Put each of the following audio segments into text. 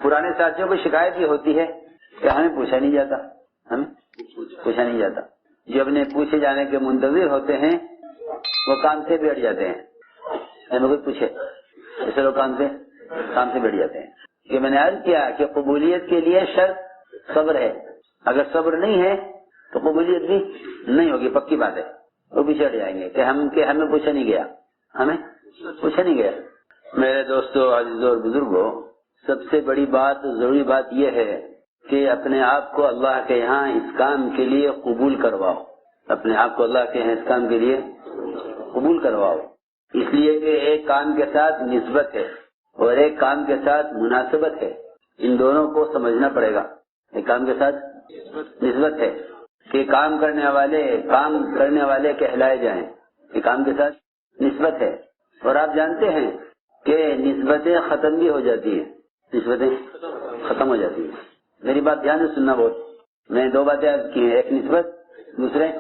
پرانے ساتھیوں کو شکایت یہ ہوتی ہے کہ ہمیں پوچھا نہیں جاتا، ہمیں پوچھا نہیں جاتا. جو اپنے پوچھے جانے کے منتظر ہوتے ہیں وہ کام سے بیٹھ جاتے ہیں. ہمیں کوئی پوچھے ایسے لوگ کام سے بیٹھ جاتے ہیں. کہ میں نے عرض کیا کہ قبولیت کے لیے شرط صبر ہے. اگر صبر نہیں ہے تو قبولیت بھی نہیں ہوگی، پکی بات ہے. وہ پیچھے ہٹ جائیں گے کہ ہمیں پوچھا نہیں گیا، ہمیں پوچھا نہیں گیا. میرے دوستو، عزیزوں اور بزرگوں، سب سے بڑی بات، ضروری بات یہ ہے کہ اپنے آپ کو اللہ کے یہاں اس کام کے لیے قبول کرواؤ. اپنے آپ کو اللہ کے یہاں اس کام کے لیے قبول کرواؤ. اس لیے کہ ایک کام کے ساتھ نسبت ہے اور ایک کام کے ساتھ مناسبت ہے. ان دونوں کو سمجھنا پڑے گا. ایک کام کے ساتھ نسبت ہے کہ کام کرنے والے کہلائے جائیں. ایک کام کے ساتھ نسبت ہے. اور آپ جانتے ہیں کہ نسبتیں ختم بھی ہو جاتی ہیں. نسبتیں ختم ہو جاتی ہیں. میری بات دھیان سے سننا بہت. میں نے 2 باتیں عرض کی ہیں، ایک نسبت، دوسرے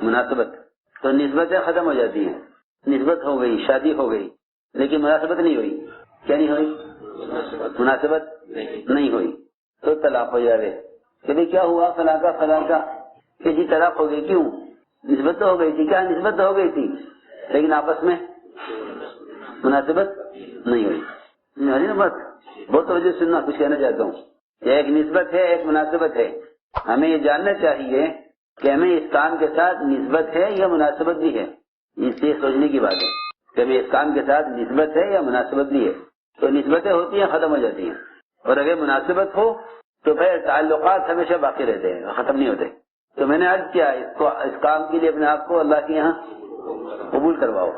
مناسبت. تو نسبتیں ختم ہو جاتی ہیں. نسبت ہو گئی، شادی ہو گئی، لیکن مناسبت نہیں ہوئی. کیا نہیں ہوئی؟ مناسبت نہیں ہوئی تو طلاق ہو جائے. کہ بھئی کیا ہوا فلاں کا کہ جی طلاق ہو گئی. کیوں؟ نسبت تو ہو گئی تھی. کیا نسبت تو ہو گئی تھی لیکن آپس میں مناسبت نہیں ہوئی. بس بہت توجہ سننا، کچھ کہنا چاہتا ہوں. ایک نسبت ہے، ایک مناسبت ہے. ہمیں یہ جاننا چاہیے کہ ہمیں اس کام کے ساتھ نسبت ہے یا مناسبت بھی ہے. اس سے سوچنے کی بات ہے کہ ہمیں اس کام کے ساتھ نسبت ہے یا مناسبت بھی ہے. تو نسبتیں ہوتی ہیں، ختم ہو جاتی ہیں. اور اگر مناسبت ہو تو پھر تعلقات ہمیشہ باقی رہتے ہیں، ختم نہیں ہوتے. تو میں نے عرض کیا اس کام کے لیے اپنے آپ کو اللہ کے یہاں قبول کرواؤ.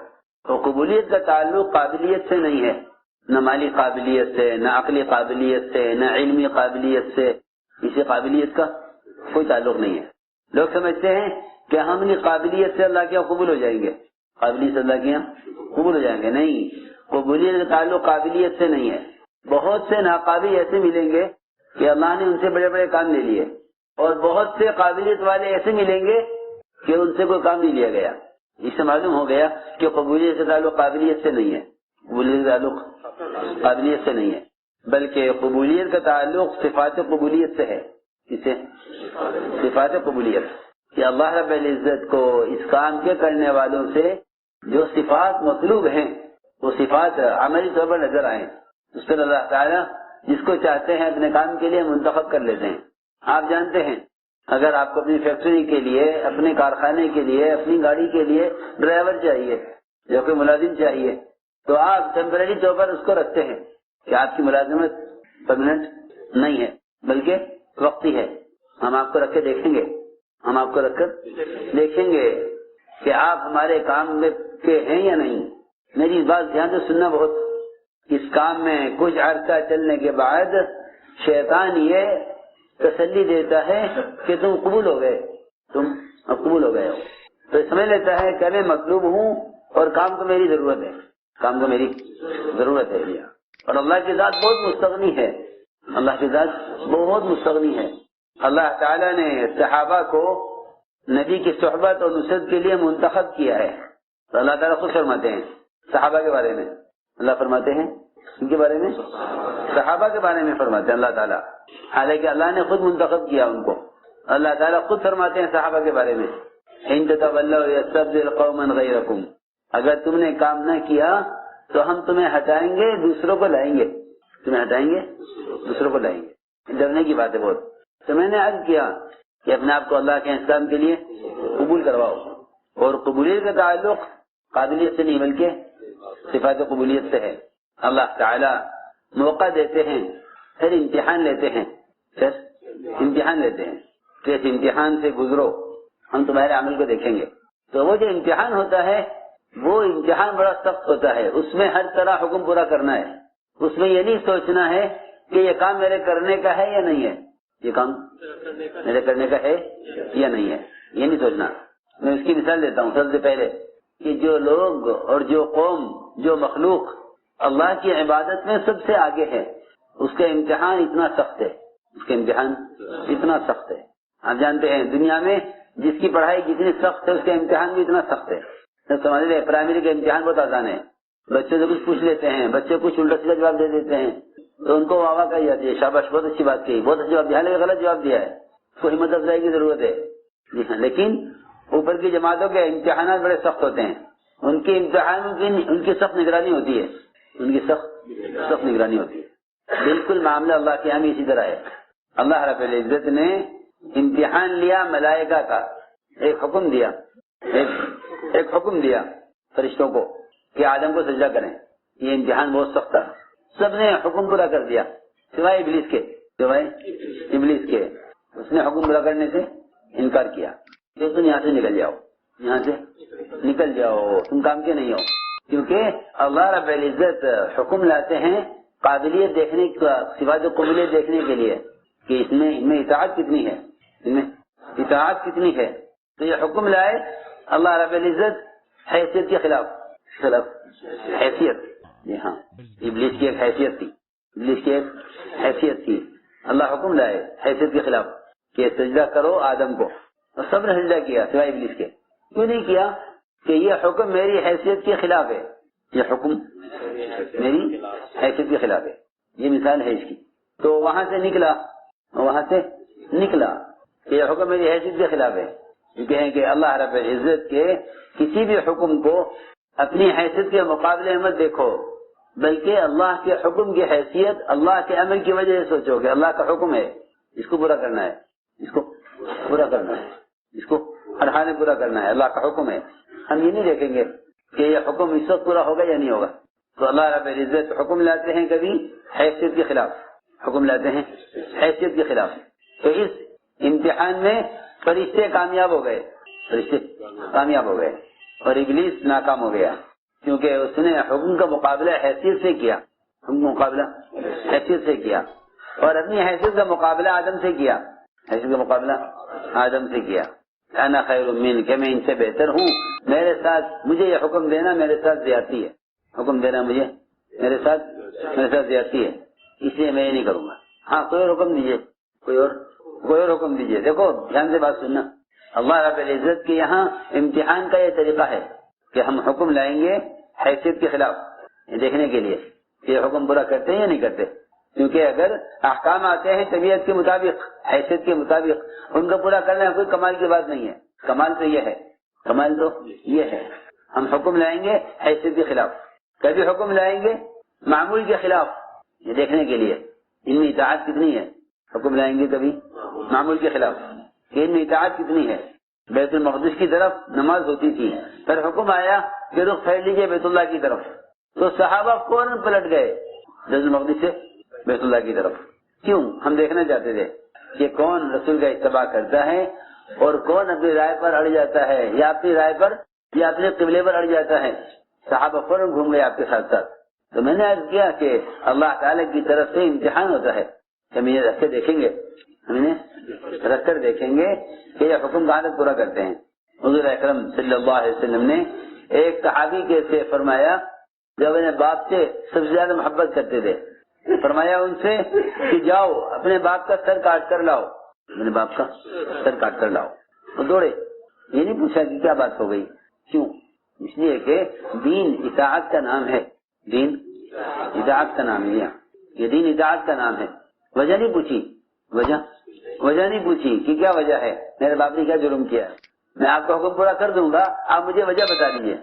تو قبولیت کا تعلق قابلیت سے نہیں ہے، نہ مالی قابلیت سے، نہ عقلی قابلیت سے، نہ علمی قابلیت سے. اسی قابلیت کا کوئی تعلق نہیں ہے. لوگ سمجھتے ہیں کہ ہم اپنی قابلیت سے اللہ کے یہاں قبول ہو جائیں گے، قابلیت سے اللہ کے یہاں قبول ہو جائیں گے. نہیں، قبولیت کا تعلق قابلیت سے نہیں ہے. بہت سے ناقابل ایسے ملیں گے کہ اللہ نے ان سے بڑے بڑے کام لے لیے، اور بہت سے قابلیت والے ایسے ملیں گے کہ ان سے کوئی کام نہیں لیا گیا. اس سے معلوم ہو گیا کہ قبولیت کا تعلق قابلیت سے نہیں ہے. قبولیت کا تعلق قابلیت سے نہیں ہے، بلکہ قبولیت کا تعلق صفات قبولیت سے ہے. کس سے؟ صفات قبولیت. کہ اللہ رب العزت کو اس کام کے کرنے والوں سے جو صفات مطلوب ہیں وہ صفات عملی طور پر نظر آئیں. اس پر اللہ تعالیٰ جس کو چاہتے ہیں اپنے کام کے لیے منتخب کر لیتے ہیں. آپ جانتے ہیں اگر آپ کو اپنی فیکٹری کے لیے، اپنے کارخانے کے لیے، اپنی گاڑی کے لیے ڈرائیور چاہیے یا کوئی ملازم چاہیے تو آپ ٹیمپرری طور پر اس کو رکھتے ہیں کہ آپ کی ملازمت پرماننٹ نہیں ہے بلکہ وقتی ہے. ہم آپ کو رکھ کے دیکھیں گے، ہم آپ کو رکھ کر دیکھیں گے کہ آپ ہمارے کام میں کے ہیں یا نہیں. میری بات دھیان سے سننا بہت. اس کام میں کچھ عرصہ چلنے کے بعد شیطان یہ تسلی دیتا ہے کہ تم قبول ہو گئے، تم اب قبول ہو گئے ہو. تو سمجھ لیتا ہے کہ میں مطلوب ہوں اور کام کو میری ضرورت ہے، کام کو میری ضرورت ہے. اور اللہ کی ذات بہت مستغنی ہے. اللہ کی ذات بہت مستغنی ہے. اللہ تعالیٰ نے صحابہ کو نبی کی صحبت اور نصرت کے لیے منتخب کیا ہے. تو اللہ تعالیٰ خود فرماتے ہیں صحابہ کے بارے میں. اللہ فرماتے ہیں ان کے بارے میں، صحابہ کے بارے میں فرماتے ہیں اللہ تعالیٰ، حالانکہ اللہ نے خود منتخب کیا ان کو. اللہ تعالیٰ خود فرماتے ہیں صحابہ کے بارے میں ان تتولوا یستبدل قوما غیرکم، اگر تم نے کام نہ کیا تو ہم تمہیں ہٹائیں گے، دوسروں کو لائیں گے. تمہیں ہٹائیں گے، دوسروں کو لائیں گے. ڈرنے کی بات ہے بہت. تو میں نے عرض کیا کہ اپنے آپ کو اللہ کے احکام کے لیے قبول کرواؤ. اور قبولیت کا تعلق قابلیت سے نہیں بلکہ صفات قبولیت سے ہے. اللہ تعالیٰ موقع دیتے ہیں، پھر امتحان لیتے ہیں، کہ اس امتحان سے گزرو، ہم تمہارے عمل کو دیکھیں گے. تو وہ جو امتحان ہوتا ہے وہ امتحان بڑا سخت ہوتا ہے. اس میں ہر طرح حکم پورا کرنا ہے. اس میں یہ نہیں سوچنا ہے کہ یہ کام میرے کرنے کا ہے یا نہیں ہے، یہ کام میرے کرنے کا ہے یا نہیں ہے، یہ نہیں سوچنا. میں اس کی مثال دیتا ہوں. سب سے پہلے کہ جو لوگ اور جو قوم، جو مخلوق اللہ کی عبادت میں سب سے آگے ہے، اس کا امتحان اتنا سخت ہے، اس کا امتحان اتنا سخت ہے. آپ جانتے ہیں دنیا میں جس کی پڑھائی جتنی سخت ہے اس کا امتحان بھی اتنا سخت ہے. سمجھ لیں پرائمری کا امتحان بہت آسان ہے، بچے سے کچھ پوچھ لیتے ہیں، بچے کچھ الٹا سیدھا جواب دے دیتے ہیں، تو ان کو واہ واہ کہی جاتی ہے، شاباش بہت اچھی بات کہی، بہت اچھا جواب دیا، حالانکہ غلط جواب دیا ہے، اس کو ہمت افزائی کی ضرورت ہے. جی ہاں، لیکن اوپر کی جماعتوں کے امتحانات بڑے سخت ہوتے ہیں، ان کے امتحانوں کی ان کی سخت نگرانی ہوتی ہے، ان کی سخت نگرانی ہوتی ہے. بالکل معاملہ اللہ کے یہاں بھی اسی طرح ہے. اللہ رب العزت نے امتحان لیا ملائکہ کا، ایک حکم دیا فرشتوں کو کہ آدم کو سجدہ کریں. یہ امتحان بہت سخت تھا، سب نے حکم پورا کر دیا سوائے ابلیس کے. اس نے حکم پورا کرنے سے انکار کیا کہ تم یہاں سے نکل جاؤ، تم کام کے نہیں ہو. کیونکہ اللہ رب العزت حکم لاتے ہیں قابلیت دیکھنے کا، صفات قبولیت دیکھنے کے لیے کہ ان میں اطاعت کتنی ہے. تو یہ حکم لائے اللہ رب العزت حیثیت کے خلاف حیثیت. جی ہاں، ابلیس کی ایک حیثیت تھی. اللہ حکم لائے حیثیت کے خلاف کہ سجدہ کرو آدم کو، اور سب نے سجدہ کیا سوائے ابلیس کے. کیوں نہیں کیا؟ کہ یہ حکم میری حیثیت کے خلاف ہے، یہ حکم میری حیثیت کے خلاف ہے. یہ مثال ہے اس کی. تو وہاں سے نکلا کہ یہ حکم میری حیثیت کے خلاف ہے. یہ کہیں کہ اللہ رب العزت کے کسی بھی حکم کو اپنی حیثیت کے مقابلے میں مت دیکھو، بلکہ اللہ کے حکم کی حیثیت اللہ کے امر کی وجہ سے سوچو کہ اللہ کا حکم ہے، اس کو پورا کرنا ہے، اس کو ہر حال میں پورا کرنا ہے. اللہ کا حکم ہے. ہم یہ نہیں دیکھیں گے کہ یہ حکم اس وقت پورا ہوگا یا نہیں ہوگا. تو اللہ رب العزت حکم لاتے ہیں کبھی حیثیت کے خلاف، تو اس امتحان میں فرشتے کامیاب ہو گئے اور ابلیس ناکام ہو گیا، کیونکہ اس نے حکم کا مقابلہ حیثیت سے کیا اور اپنی حیثیت کا مقابلہ آدم سے کیا. انا خیر من، کہ میں ان سے بہتر ہوں، میرے ساتھ مجھے یہ حکم دینا میرے ساتھ زیادتی ہے، میرے ساتھ زیادتی ہے، اس لیے میں یہ نہیں کروں گا. ہاں کوئی اور حکم دیجیے. دیکھو دھیان سے بات سننا، اللہ رب العزت کے یہاں امتحان کا یہ طریقہ ہے کہ ہم حکم لائیں گے حیثیت کے خلاف، یہ دیکھنے کے لیے کہ یہ حکم پورا کرتے ہیں یا نہیں کرتے. کیونکہ اگر احکام آتے ہیں طبیعت کے مطابق، حیثیت کے مطابق، ان کا پورا کرنا کوئی کمال کی بات نہیں ہے. کمال تو یہ ہے ہم حکم لائیں گے حیثیت کے خلاف. کبھی حکم لائیں گے معمول کے خلاف، یہ دیکھنے کے لیے ان میں اطاعت کتنی ہے. حکم لائیں گے کبھی معمول کے خلاف کہ ان میں اطاعت کتنی ہے. بیت المقدس کی طرف نماز ہوتی تھی، پھر حکم آیا کہ رخ پھیر لیجیے بیت اللہ کی طرف، تو صحابہ فوراً پلٹ گئے بیت المقدس سے بیت اللہ کی طرف. کیوں؟ ہم دیکھنا چاہتے تھے کہ کون رسول کا اتباع کرتا ہے اور کون اپنی رائے پر اڑ جاتا ہے، یا اپنی رائے پر یا اپنے قبلے پر اڑ جاتا ہے. صحابہ فوراً گھوم گئے آپ کے ساتھ. تو میں نے عرض کیا کہ اللہ تعالی کی طرف سے امتحان ہوتا ہے، ہم یہ رکھ کر دیکھیں گے کہ یہ حکم کہاں تک پورا کرتے ہیں. حضور اکرم صلی اللہ علیہ وسلم نے ایک صحابی کے سے فرمایا جب انہیں باپ سے سب سے زیادہ محبت کرتے تھے، فرمایا ان سے کہ جاؤ اپنے باپ کا سر کاٹ کر لاؤ، وہ دوڑے. یہ نہیں پوچھا کہ کیا بات ہو گئی. کیوں؟ اس لیے کہ دین اطاعت کا نام ہے، یہ دین اطاعت کا نام ہے. وجہ نہیں پوچھی کہ کیا وجہ ہے، میرے باپ نے کیا جرم کیا ہے. میں آپ کا حکم پورا کر دوں گا، آپ مجھے وجہ بتا دیجیے.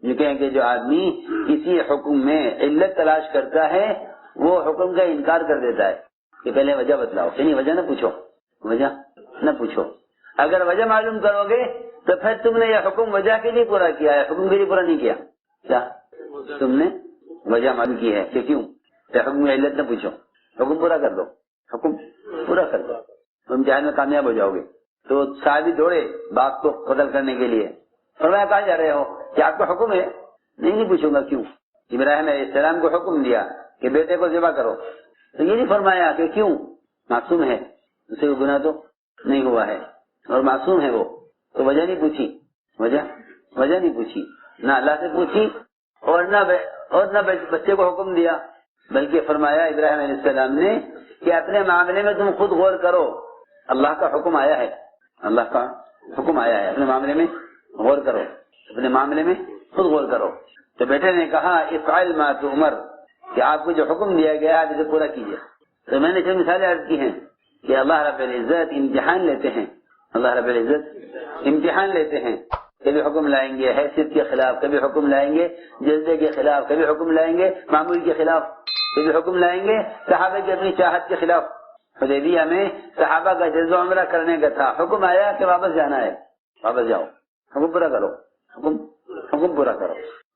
یہ کہیں کہ جو آدمی کسی حکم میں علت تلاش کرتا ہے وہ حکم کا انکار کر دیتا ہے کہ پہلے وجہ بتلاؤ. یعنی وجہ نہ پوچھو. اگر وجہ معلوم کرو گے تو پھر تم نے یہ حکم وجہ کے لیے پورا کیا ہے، حکم کے لیے پورا نہیں کیا. کیا تم نے وجہ معلوم کی ہے کہ کیوں؟ حکم کی علت نہ پوچھو، حکم پورا کر دو. تم امتحان میں کامیاب ہو جاؤ گے. تو صحابی دوڑے باپ کو قتل کرنے کے لیے. فرمایا کہاں جا رہے ہو؟ کہ آپ کا حکم ہے. نہیں پوچھوں گا کیوں. ابراہیم علیہ السلام کو حکم دیا کہ بیٹے کو ذبح کرو، تو یہ نہیں فرمایا کہ کیوں، معصوم ہے، اسے گناہ تو نہیں ہوا ہے اور معصوم ہے وہ. تو وجہ نہیں پوچھی، نہ اللہ سے پوچھی اور نہ بچے کو حکم دیا، بلکہ فرمایا ابراہیم علیہ السلام نے کہ اپنے معاملے میں تم خود غور کرو، اللہ کا حکم آیا ہے، اپنے معاملے میں غور کرو، خود غور کرو. تو بیٹے نے کہا افعل ما تؤمر، کہ آپ کو جو حکم دیا گیا آپ اسے پورا کیجیے. تو میں نے جو مثالیں عرض کی ہیں کہ اللہ رب العزت امتحان لیتے ہیں، اللہ رب العزت امتحان لیتے ہیں. کبھی حکم لائیں گے حیثیت کے خلاف، کبھی حکم لائیں گے جذبے کے خلاف، کبھی حکم لائیں گے معمول کے خلاف، کبھی حکم لائیں گے صحابہ کی اپنی چاہت کے خلاف. حدیبیہ میں صحابہ کا جذبہ عمرہ کرنے کا تھا، حکم آیا کہ واپس جانا ہے، واپس جاؤ، حکم پورا کرو، حکم پورا کرو.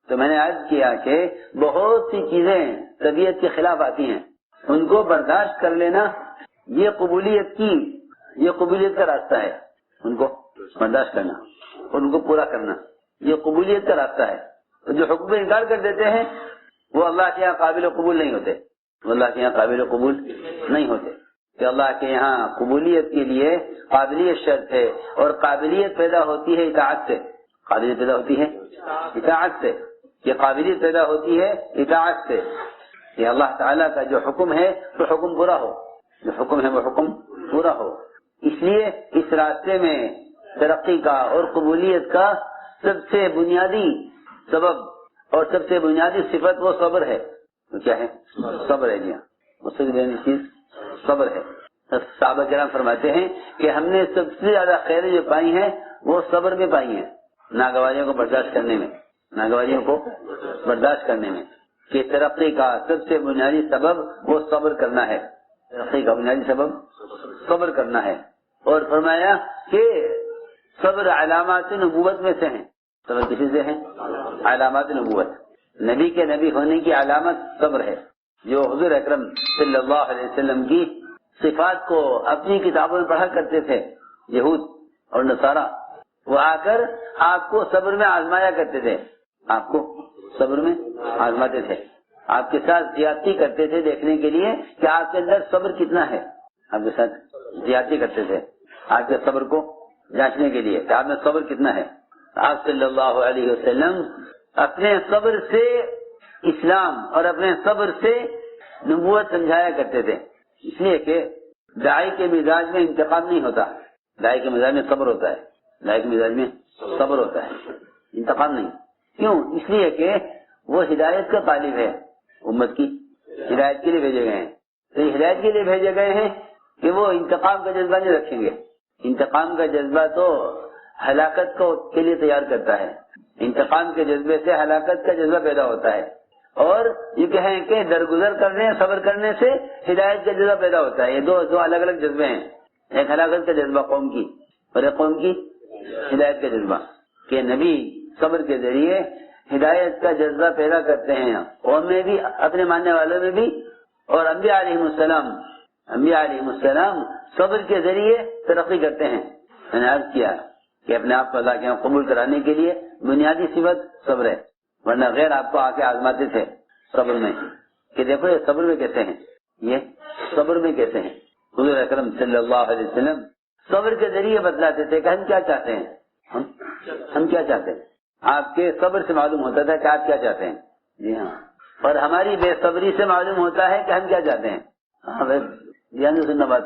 تو میں نے عرض کیا کہ بہت سی چیزیں طبیعت کے خلاف آتی ہیں، ان کو برداشت کر لینا یہ قبولیت کا راستہ ہے. ان کو برداشت کرنا اور ان کو پورا کرنا یہ قبولیت کا راستہ ہے. تو جو حکم انکار کر دیتے ہیں وہ اللہ کے یہاں قابل قبول نہیں ہوتے، وہ اللہ کے یہاں قابل قبول نہیں ہوتے. کہ اللہ کے یہاں قبولیت کے لیے قابلیت شرط ہے، اور قابلیت پیدا ہوتی ہے اطاعت سے. قابلیت پیدا ہوتی ہے اطاعت سے، یہ قابلیت پیدا ہوتی ہے اطاعت سے. کہ اللہ تعالیٰ کا جو حکم ہے تو حکم پورا ہو، جو حکم ہے وہ حکم پورا ہو. اس لیے اس راستے میں ترقی کا اور قبولیت کا سب سے بنیادی سبب اور سب سے بنیادی صفت وہ صبر ہے. وہ کیا ہے؟ صبر ہے. جی ہاں، اس سے بنیادی چیز صبر ہے. صحابہ کرام فرماتے ہیں کہ ہم نے سب سے زیادہ خیریں جو پائی ہیں وہ صبر میں پائی ہیں، ناگواریوں کو برداشت کرنے میں، ناگواریوں کو برداشت کرنے میں. کہ ترقی کا سب سے بنیادی سبب وہ صبر کرنا ہے، ترقی کا بنیادی سبب صبر کرنا ہے. اور فرمایا کہ صبر علامات نبوت میں سے ہیں. صبر کسی سے ہیں؟ علامات نبوت، نبی کے نبی ہونے کی علامت صبر ہے. جو حضور اکرم صلی اللہ علیہ وسلم کی صفات کو اپنی کتابوں میں پڑھا کرتے تھے یہود اور نصارہ، وہ آ کر آپ کو صبر میں آزمایا کرتے تھے، آپ کو صبر میں آزماتے تھے، آپ کے ساتھ زیادتی کرتے تھے دیکھنے کے لیے کہ آپ کے اندر صبر کتنا ہے. آپ کے ساتھ زیادتی کرتے تھے آپ کے صبر کو جانچنے کے لیے کہ آپ میں صبر کتنا ہے. آپ صلی اللہ علیہ وسلم اپنے صبر سے اسلام اور اپنے صبر سے نبوت سمجھایا کرتے تھے. اس لیے کہ داعی کے مزاج میں انتقام نہیں ہوتا، داعی کے مزاج میں صبر ہوتا ہے، داعی کے مزاج میں صبر ہوتا ہے، انتقام نہیں. کیوں؟ اس لیے کہ وہ ہدایت کا طالب ہے، امت کی ہدایت کے لیے بھیجے گئے ہیں. تو یہ ہدایت کے لیے بھیجے گئے ہیں کہ وہ انتقام کا جذبہ نہیں رکھیں گے. انتقام کا جذبہ تو ہلاکت کو کے لیے تیار کرتا ہے، انتقام کے جذبے سے ہلاکت کا جذبہ پیدا ہوتا ہے. اور یہ کہیں کہ درگزر کرنے صبر کرنے سے ہدایت کا جذبہ پیدا ہوتا ہے. یہ دو الگ الگ جذبے ہیں، ایک ہلاکت کا جذبہ قوم کی اور ایک قوم کی ہدایت کا جذبہ. کہ نبی صبر کے ذریعے ہدایت کا جذبہ پیدا کرتے ہیں قوم میں بھی، اپنے ماننے والوں میں بھی. اور انبیاء علیہ السلام صبر کے ذریعے ترقی کرتے ہیں. میں نے عرض کیا کہ اپنے آپ کو اللہ کے یہاں قبول کرانے کے لیے بنیادی صفت صبر ہے، ورنہ غیر آپ کو آ کے آزماتے تھے صبر میں کہ دیکھو یہ صبر میں کیسے ہیں، یہ صبر میں کیسے ہیں. حضور اکرم صلی اللہ علیہ وسلم صبر کے ذریعے بتلاتے تھے کہ ہم کیا چاہتے ہیں، ہم کیا چاہتے ہیں. آپ کے صبر سے معلوم ہوتا تھا کہ آپ کیا چاہتے ہیں. جی ہاں، اور ہماری بے صبری سے معلوم ہوتا ہے کہ ہم کیا چاہتے ہیں. ہاں بھائی دھیان سے سننا بات.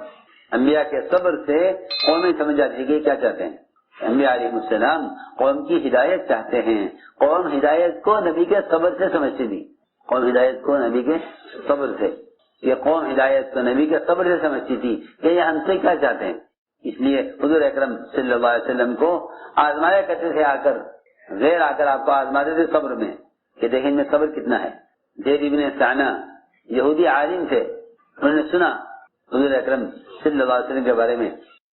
انبیاء کے صبر سے قومیں سمجھ جاتی ہے کہ کیا چاہتے ہیں. انبیاء علیہ السلام قوم کی ہدایت چاہتے ہیں. قوم ہدایت کو نبی کے صبر سے سمجھتی تھی، قوم ہدایت کو نبی کے صبر سے، یہ قوم ہدایت کو نبی کے صبر سے سمجھتی تھی کہ یہ ہم سے کیا چاہتے ہیں. اس لیے حضور اکرم صلی اللہ علیہ وسلم کو آزمایا کرتے تھے، آ کر غیر آ کر آپ کو آزماتے تھے صبر میں کہ دیکھیں ان میں صبر کتنا ہے. زید ابن ثانہ یہودی عالم تھے، انہوں نے سنا حضور اکرم صلی اللہ علیہ وسلم کے بارے میں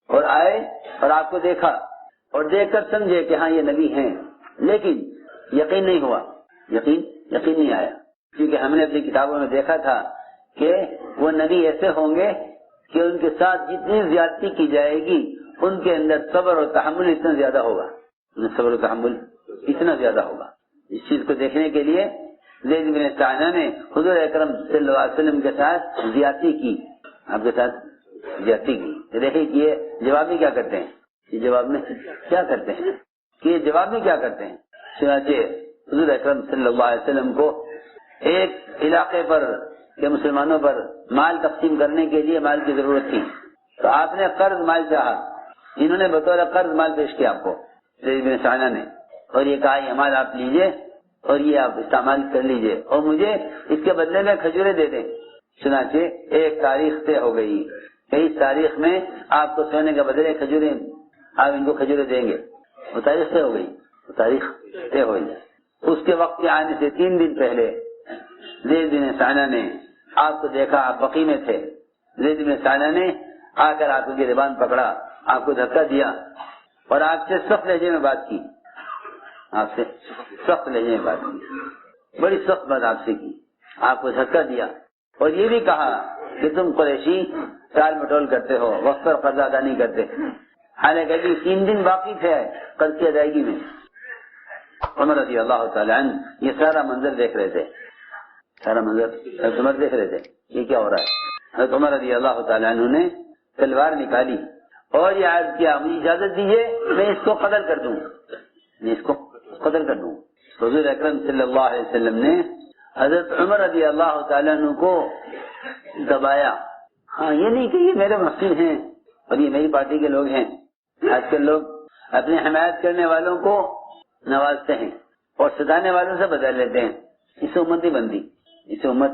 اور آئے اور آپ کو دیکھا اور دیکھ کر سمجھے کہ ہاں یہ نبی ہیں، لیکن یقین نہیں ہوا، یقین نہیں آیا. کیونکہ ہم نے اپنی کتابوں میں دیکھا تھا کہ وہ نبی ایسے ہوں گے کہ ان کے ساتھ جتنی زیادتی کی جائے گی ان کے اندر صبر اور تحمل اتنا زیادہ ہوگا، صبر و تحمل اتنا زیادہ ہوگا. اس چیز کو دیکھنے کے لیے زید بن ثانہ نے حضور اکرم صلی اللہ علیہ وسلم کے ساتھ زیادتی کی، آپ کے ساتھ زیادتی کی. دیکھیں کہ یہ جواب میں کیا کرتے ہیں، یہ جواب میں کیا کرتے ہیں، کہ یہ جواب میں کیا کرتے ہیں. چنانچہ حضور اکرم صلی اللہ علیہ وسلم کو ایک علاقے پر کہ مسلمانوں پر مال تقسیم کرنے کے لیے مال کی ضرورت تھی، تو آپ نے قرض مال چاہا. انہوں نے بطور قرض مال پیش کیا آپ کو زید بن ثانہ نے، اور یہ کہا یہ مال آپ لیجئے اور یہ آپ استعمال کر لیجئے اور مجھے اس کے بدلے میں کھجوریں دے دیں۔ چنانچہ ایک تاریخ طے ہو گئی کہ اس تاریخ میں آپ کو سونے کے بدلے کھجوریں، آپ ان کو کھجوریں دیں گے۔ وہ تاریخ طے ہو گئی، وہ تاریخ طے ہوئی۔ اس کے وقت کے آنے سے 3 دن پہلے زید بن ثانیہ نے آپ کو دیکھا، آپ بقی میں تھے۔ زید بن ثانیہ نے آ کر آپ کی گریبان پکڑا، آپ کو دھکا دیا اور آپ سے سخت لہجے میں بات کی، آپ سے سخت لہجے میں بات کی، بڑی سخت بات آپ سے کی، آپ کو دھکا دیا اور یہ بھی کہا کہ تم قریشی ٹال مٹول کرتے ہو، وقت پر قرض ادا نہیں کرتے۔ حالانکہ ابھی 3 دن باقی تھے قرض کی ادائیگی میں۔ عمر رضی اللہ تعالی عنہ یہ سارا منظر دیکھ رہے تھے، سارا منظر حضرت عمر دیکھ رہے تھے، یہ کیا ہو رہا ہے۔ حضرت عمر رضی اللہ تعالی عنہ نے تلوار نکالی اور یہ عرض کیا، مجھے اجازت دیجیے میں اس کو قتل کر دوں، میں اس کو قتل کر دوں۔ حضور اکرم صلی اللہ علیہ وسلم نے حضرت عمر رضی اللہ تعالیٰ عنہ کو دبایا۔ ہاں، یہ نہیں کہ یہ میرے مسئول ہیں اور یہ میری پارٹی کے لوگ ہیں۔ آج کل لوگ اپنی حمایت کرنے والوں کو نوازتے ہیں اور ستانے والوں سے بدل لیتے ہیں۔ اس سے امت نہیں بنتی، اس سے امت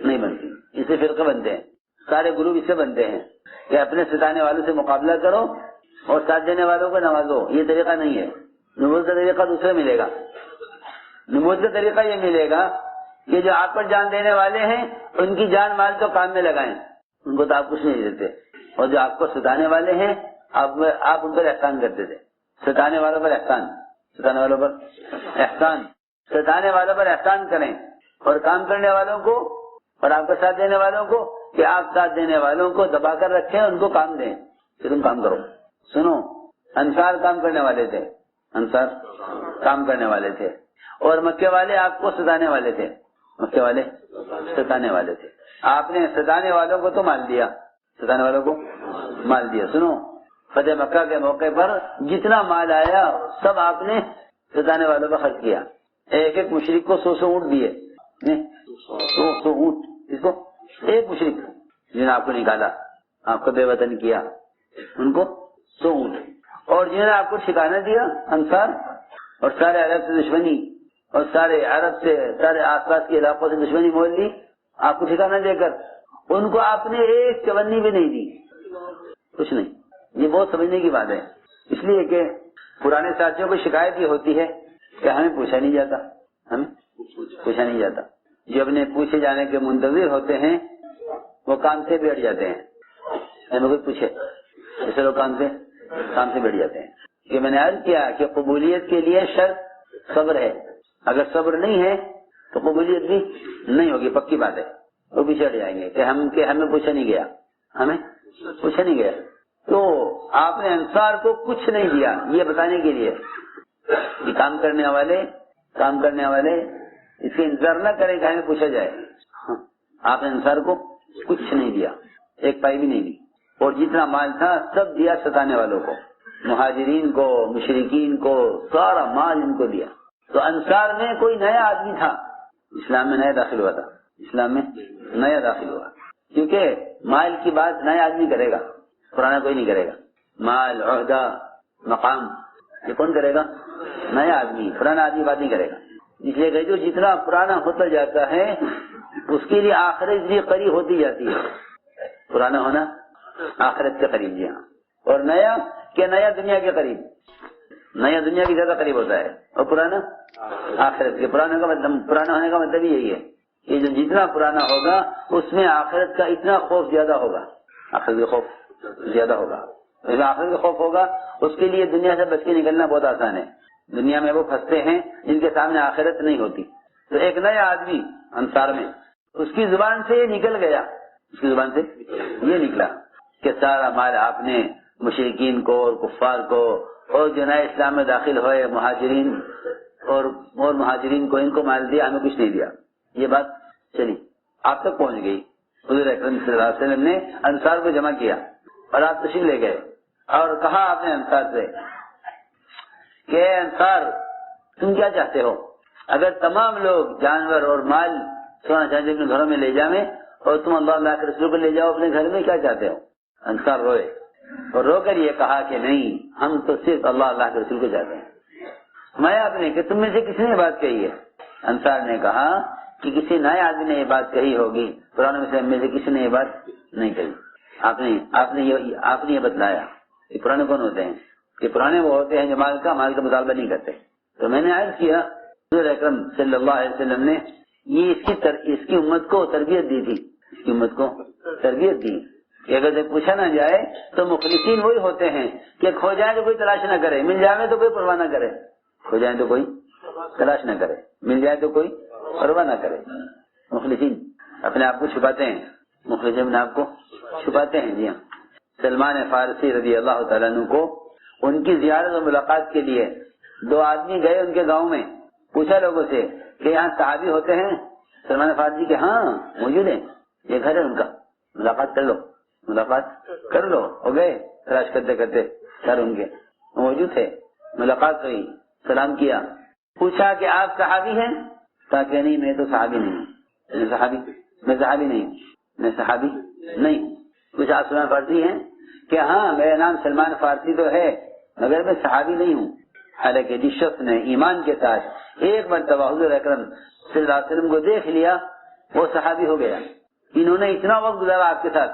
نہیں بنتی، اس سے فرقے بنتے ہیں، سارے گروپ اس سے بنتے ہیں کہ اپنے ستانے والوں سے مقابلہ کرو اور ساتھ دینے والوں کو نوازو۔ یہ طریقہ نہیں ہے۔ نبوت کا طریقہ دوسرا ملے گا۔ نبوت کا طریقہ یہ ملے گا کہ جو آپ پر جان دینے والے ہیں ان کی جان مال تو کام میں لگائیں، ان کو تو آپ کچھ نہیں دیتے، اور جو آپ کو ستانے والے ہیں آپ ان پر احسان کرتے تھے۔ ستانے والوں پر احسان، ستانے والوں پر احسان، ستانے والوں پر احسان کریں اور کام کرنے والوں کو اور آپ کا ساتھ دینے والوں کو کہ آپ ساتھ دینے والوں کو دبا کر رکھیں، ان کو کام دیں کہ تم کام کرو۔ سنو، انصار کام کرنے والے تھے، انصار کام کرنے والے تھے اور مکے والے آپ کو ستانے والے تھے، مکے والے ستانے والے تھے۔ آپ نے ستانے والوں کو تو مال دیا، ستانے والوں کو مال دیا۔ سنو، فتح مکہ کے موقع پر جتنا مال آیا سب آپ نے ستانے والوں پر خرچ کیا۔ ایک ایک مشرک کو 100 اونٹ دیے، 100 اونٹ، اس کو ایک مشرک جنہوں نے آپ کو نکالا، آپ کو بے وطن کیا، ان کو 100 اونٹ، اور جنہوں نے آپ کو ٹھکانہ دیا انصار اور سارے عرب سے دشمنی اور سارے عرب سے سارے آس پاس کے علاقوں سے دشمنی مول لی آپ کو ٹھکانہ دے کر، ان کو آپ نے ایک چونی بھی نہیں دی، کچھ نہیں۔ یہ بہت سمجھنے کی بات ہے، اس لیے کہ پرانے ساتھیوں کو شکایت یہ ہوتی ہے کہ ہمیں پوچھا نہیں جاتا، ہمیں پوچھا نہیں جاتا۔ جو اپنے پوچھے جانے کے منتظر ہوتے ہیں وہ کام سے بیٹھ جاتے ہیں، ہمیں کوئی پوچھے ایسے لوگ کام سے بیٹھ جاتے ہیں۔ کہ میں نے عرض کیا کہ قبولیت کے لیے شرط صبر ہے، اگر صبر نہیں ہے تو قبولیت بھی نہیں ہوگی، پکی بات ہے۔ وہ بھی چڑھ جائیں گے کہ ہمیں پوچھا نہیں گیا، ہمیں پوچھا نہیں گیا۔ تو آپ نے انصار کو کچھ نہیں دیا، یہ بتانے کے لیے کہ کام کرنے والے اس کے انتظار نہ کریں کہ ہمیں پوچھا جائے۔ آپ نے انصار کو کچھ نہیں دیا، ایک پائی بھی نہیں دی، اور جتنا مال تھا سب دیا ستانے والوں کو، مہاجرین کو، مشرکین کو، سارا مال ان کو دیا۔ تو انصار میں کوئی نیا آدمی تھا، اسلام میں نیا داخل ہوا تھا، اسلام میں نیا داخل ہوا، کیونکہ مال کی بات نیا آدمی کرے گا، پرانا کوئی نہیں کرے گا۔ مال، عہدہ، مقام، یہ کون کرے گا؟ نیا آدمی، پرانا آدمی بات نہیں کرے گا۔ اس لیے کہ جو جتنا پرانا ہوتا جاتا ہے اس کے لیے آخرت بھی قریب ہوتی جاتی ہے۔ پرانا ہونا آخرت کے قریب، جی ہاں، اور نیا کہ نیا دنیا کے قریب، نیا دنیا کی زیادہ قریب ہوتا ہے، اور پرانا آخرت کے۔ پرانا ہونے کا مطلب یہی ہے کہ جو جتنا پرانا ہوگا اس میں آخرت کا اتنا خوف زیادہ ہوگا، آخرت کا خوف زیادہ ہوگا۔ آخرت کا خوف ہوگا اس کے لیے دنیا سے بچ کے نکلنا بہت آسان ہے۔ دنیا میں وہ پھنستے ہیں جن کے سامنے آخرت نہیں ہوتی۔ تو ایک نیا آدمی انصار میں، اس کی زبان سے یہ نکل گیا، اس کی زبان سے یہ نکلا کہ سارا مال آپ نے مشرکین کو اور کفار کو اور جو نئے اسلام میں داخل ہوئے مہاجرین اور مہاجرین کو، ان کو مال دیا، ہمیں کچھ نہیں دیا۔ یہ بات چلی، آپ تک پہنچ گئی۔ حضور اکرم صلی اللہ علیہ وسلم نے انصار کو جمع کیا اور آپ تشریف لے گئے اور کہا آپ نے انصار سے کہ اے انصار، تم کیا چاہتے ہو؟ اگر تمام لوگ جانور اور مال سونا چاندی اپنے گھروں میں لے جائیں اور تم اللہ کے رسول کو لے جاؤ اپنے گھر میں، کیا چاہتے ہو؟ انصار روئے اور رو کر یہ کہا کہ نہیں، ہم تو صرف اللہ کے رسول کو چاہتے ہیں۔ میں آپ نے کہ تم میں سے کس نے بات کہی ہے انصار نے کہا کہ کسی نئے آدمی نے یہ بات کہی ہوگی، پرانے میں سے کسی نے یہ بات نہیں کہی، آپ نے یہ بتلایا کہ پرانے کون ہوتے ہیں؟ کہ پرانے وہ ہوتے ہیں جو مال کا مطالبہ نہیں کرتے۔ تو میں نے عرض کیا حضور اکرم صلی اللہ علیہ وسلم نے یہ اس کی امت کو تربیت دی تھی، اس کی امت کو تربیت دی کہ اگر پوچھا نہ جائے تو مخلصین وہی ہوتے ہیں کہ کھو جائے تو کوئی تلاش نہ کرے، مل جائے تو کوئی پرواہ نہ کرے، کھو جائے تو کوئی تلاش نہ کرے، مل جائے تو کوئی پرواہ نہ کرے۔ مخلصین اپنے آپ کو چھپاتے ہیں، مخلصین اپنے آپ کو چھپاتے ہیں۔ جی ہاں، سلمان فارسی رضی اللہ تعالیٰ عنہ کو ان کی زیارت اور ملاقات کے لیے 2 آدمی گئے ان کے گاؤں میں، پوچھا لوگوں سے کہ یہاں صحابی ہوتے ہیں؟ سلمان فارسی کے ہاں موجود ہیں، یہ گھر ہے ان کا، ملاقات کر لو۔ ہو گئے تلاش کرتے کرتے گھر ان کے موجود تھے، ملاقات ہوئی، سلام کیا، پوچھا کہ آپ صحابی ہیں؟ کہا کہ نہیں میں تو صحابی نہیں ہوں، میں صحابی نہیں۔ کچھ آپ سلمان فارسی ہیں؟ کہ ہاں میرا نام سلمان فارسی تو ہے مگر میں صحابی نہیں ہوں۔ حالانکہ جس شخص نے ایمان کے ساتھ ایک مرتبہ حضور اکرم صلی اللہ علیہ وسلم کو دیکھ لیا وہ صحابی ہو گیا۔ انہوں نے اتنا وقت گزارا آپ کے ساتھ،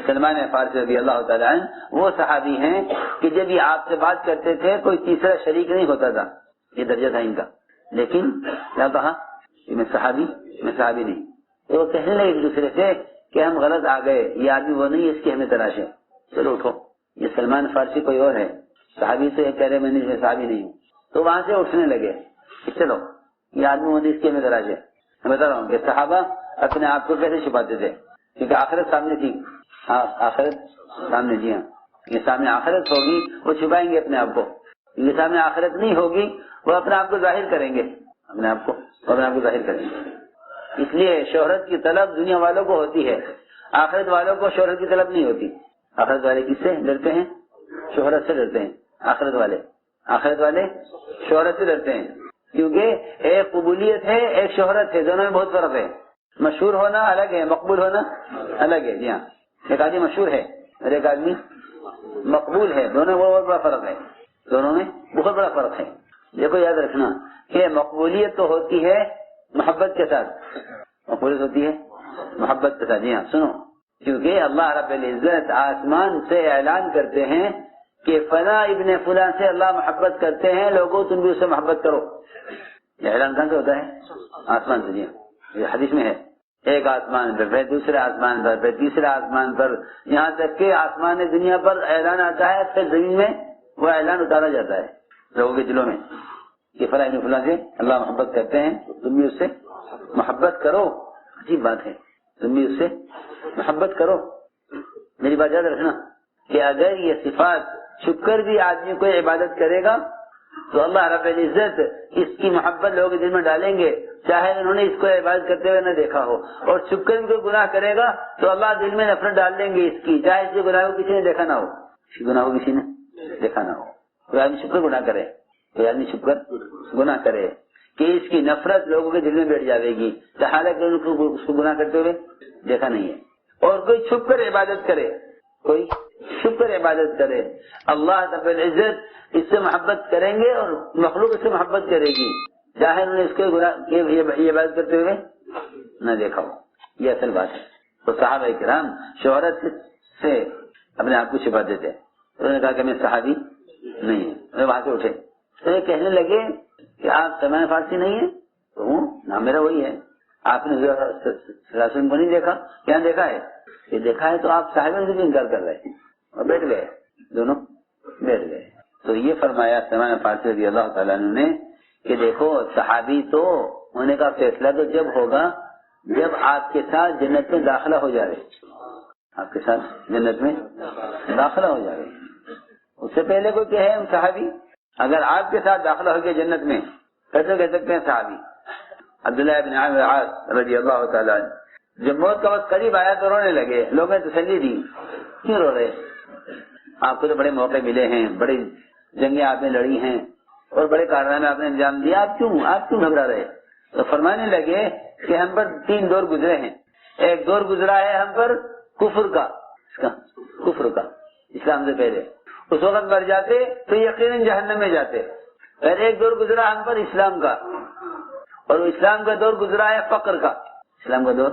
سلمان فارسی رضی اللہ تعالیٰ عنہ وہ صحابی ہیں کہ جب یہ آپ سے بات کرتے تھے کوئی تیسرا شریک نہیں ہوتا تھا، یہ درجہ تھا ان کا۔ لیکن کیا کہا کہ میں صحابی نہیں۔ تو وہ کہنے لگے ایک دوسرے سے کہ ہم غلط آ گئے، یہ آدمی وہ نہیں اس کی ہمیں تلاش ہے، چلو اٹھو، یہ سلمان فارسی کوئی اور ہے، صحابی تو یہ کہہ رہے میں صحابی نہیں ہوں۔ تو وہاں سے اٹھنے لگے کہ چلو یہ آدمی وہ نہیں اس کی ہمیں تلاش ہے۔ میں بتا رہا ہوں کہ صحابہ اپنے آپ کو کیسے چھپاتے تھے، کیونکہ آخرت سامنے تھی، آخرت سامنے، جی ہاں، یہ سامنے آخرت ہوگی وہ چھپائیں گے اپنے آپ کو، یہ سامنے آخرت نہیں ہوگی وہ اپنے آپ کو ظاہر کریں گے، اپنے آپ کو ظاہر کریں گے۔ اس لیے شہرت کی طلب دنیا والوں کو ہوتی ہے، آخرت والوں کو شہرت کی طلب نہیں ہوتی۔ آخرت والے کس سے ڈرتے ہیں؟ شہرت سے ڈرتے ہیں۔ آخرت والے شہرت سے ڈرتے ہیں، کیونکہ ایک قبولیت ہے ایک شہرت ہے، دونوں میں بہت فرق ہے۔ مشہور ہونا الگ ہے، مقبول ہونا الگ ہے۔ جی ہاں، ایک آدمی مشہور ہے اور ایک آدمی مقبول ہے، دونوں میں بہت بڑا فرق ہے، دونوں میں بہت بڑا فرق ہے۔ دیکھو یاد رکھنا کہ مقبولیت تو ہوتی ہے محبت کے ساتھ، جی ہاں سنو، کیونکہ اللہ رب العزت آسمان سے اعلان کرتے ہیں کہ فلاں ابن فلاں سے اللہ محبت کرتے ہیں، لوگوں تم بھی اس سے محبت کرو۔ یہ اعلان کہاں سے ہوتا ہے؟ آسمان سے۔ جی ہاں، یہ حدیث میں ہے، ایک آسمان پر، پھر دوسرے آسمان پر، پھر تیسرے آسمان پر، یہاں تک کہ آسمان دنیا پر اعلان آتا ہے، پھر زمین میں وہ اعلان اتارا جاتا ہے لوگوں کے دلوں میں کہ فلاں ابن فلاں سے اللہ محبت کرتے ہیں، تم بھی اس سے محبت کرو۔ عجیب بات ہے، تم بھی اس سے محبت کرو۔ میری بات یاد رکھنا کہ اگر یہ صفات چھپ کر بھی آدمی کوئی عبادت کرے گا تو اللہ رب العزت اس کی محبت لوگوں کے دل میں ڈالیں گے، چاہے انہوں نے اس کو عبادت کرتے ہوئے نہ دیکھا ہو۔ اور چھپ کر بھی کوئی گناہ کرے گا تو اللہ دل میں نفرت ڈال دیں گے اس کی، چاہے اس کے گناہ کو کسی نے دیکھا نہ ہو، کوئی آدمی چھپ کر گناہ کرے، گناہ کرے کہ اس کی نفرت لوگوں کے دل میں بیٹھ جائے گی، حالانکہ اس کو گناہ کرتے ہوئے دیکھا نہیں ہے۔ اور کوئی چھپ کر عبادت کرے، اللہ رب العزت اس سے محبت کریں گے اور مخلوق اس سے محبت کرے گی، چاہے انہوں نے اس کے یہ عبادت کرتے ہوئے نہ دیکھا ہو۔ یہ اصل بات ہے۔ تو صحابہ کرام شہرت سے اپنے آپ کو چھپاتے تھے۔ انہوں نے کہا کہ میں صحابی نہیں ہوں۔ وہاں سے اٹھے تو یہ کہنے لگے کہ آپ سلمان فارسی نہیں ہیں؟ تو نام میرا وہی ہے۔ آپ نے رسول کو نہیں دیکھا؟ کیا دیکھا ہے؟ یہ دیکھا ہے تو آپ صاحب سے بھی انکار کر رہے ہیں۔ اور بیٹھ گئے، دونوں بیٹھ گئے۔ تو یہ فرمایا سلمان فارسی رضی اللہ تعالیٰ عنہ نے کہ دیکھو صحابی تو ہونے کا فیصلہ تو جب ہوگا جب آپ کے ساتھ جنت میں داخلہ ہو جائے، آپ کے ساتھ جنت میں داخلہ ہو جائے۔ اس سے پہلے کوئی کہ ہے صحابی؟ اگر آپ کے ساتھ داخلہ ہو گیا جنت میں کیسے کہہ سکتے ہیں صحابی؟ عبداللہ ابن عامر العاص رضی اللہ تعالیٰ عنہ جب موت کا وقت قریب آیا تو رونے لگے۔ لوگوں نے تسلی دی، کیوں رو رہے؟ آپ کو تو بڑے موقع ملے ہیں، بڑی جنگیں آپ نے لڑی ہیں اور بڑے کارنامے آپ نے انجام دیا، آپ کیوں گھبرا رہے؟ تو فرمانے لگے کہ ہم پر 3 دور گزرے ہیں۔ ایک دور گزرا ہے ہم پر کفر کا، اسلام سے پہلے، اس وقت مر جاتے تو یقیناً جہنم میں جاتے۔ پھر ایک دور گزرا ہم پر اسلام کا، اور وہ اسلام کا دور گزرا ہے فقر کا، اسلام کا دور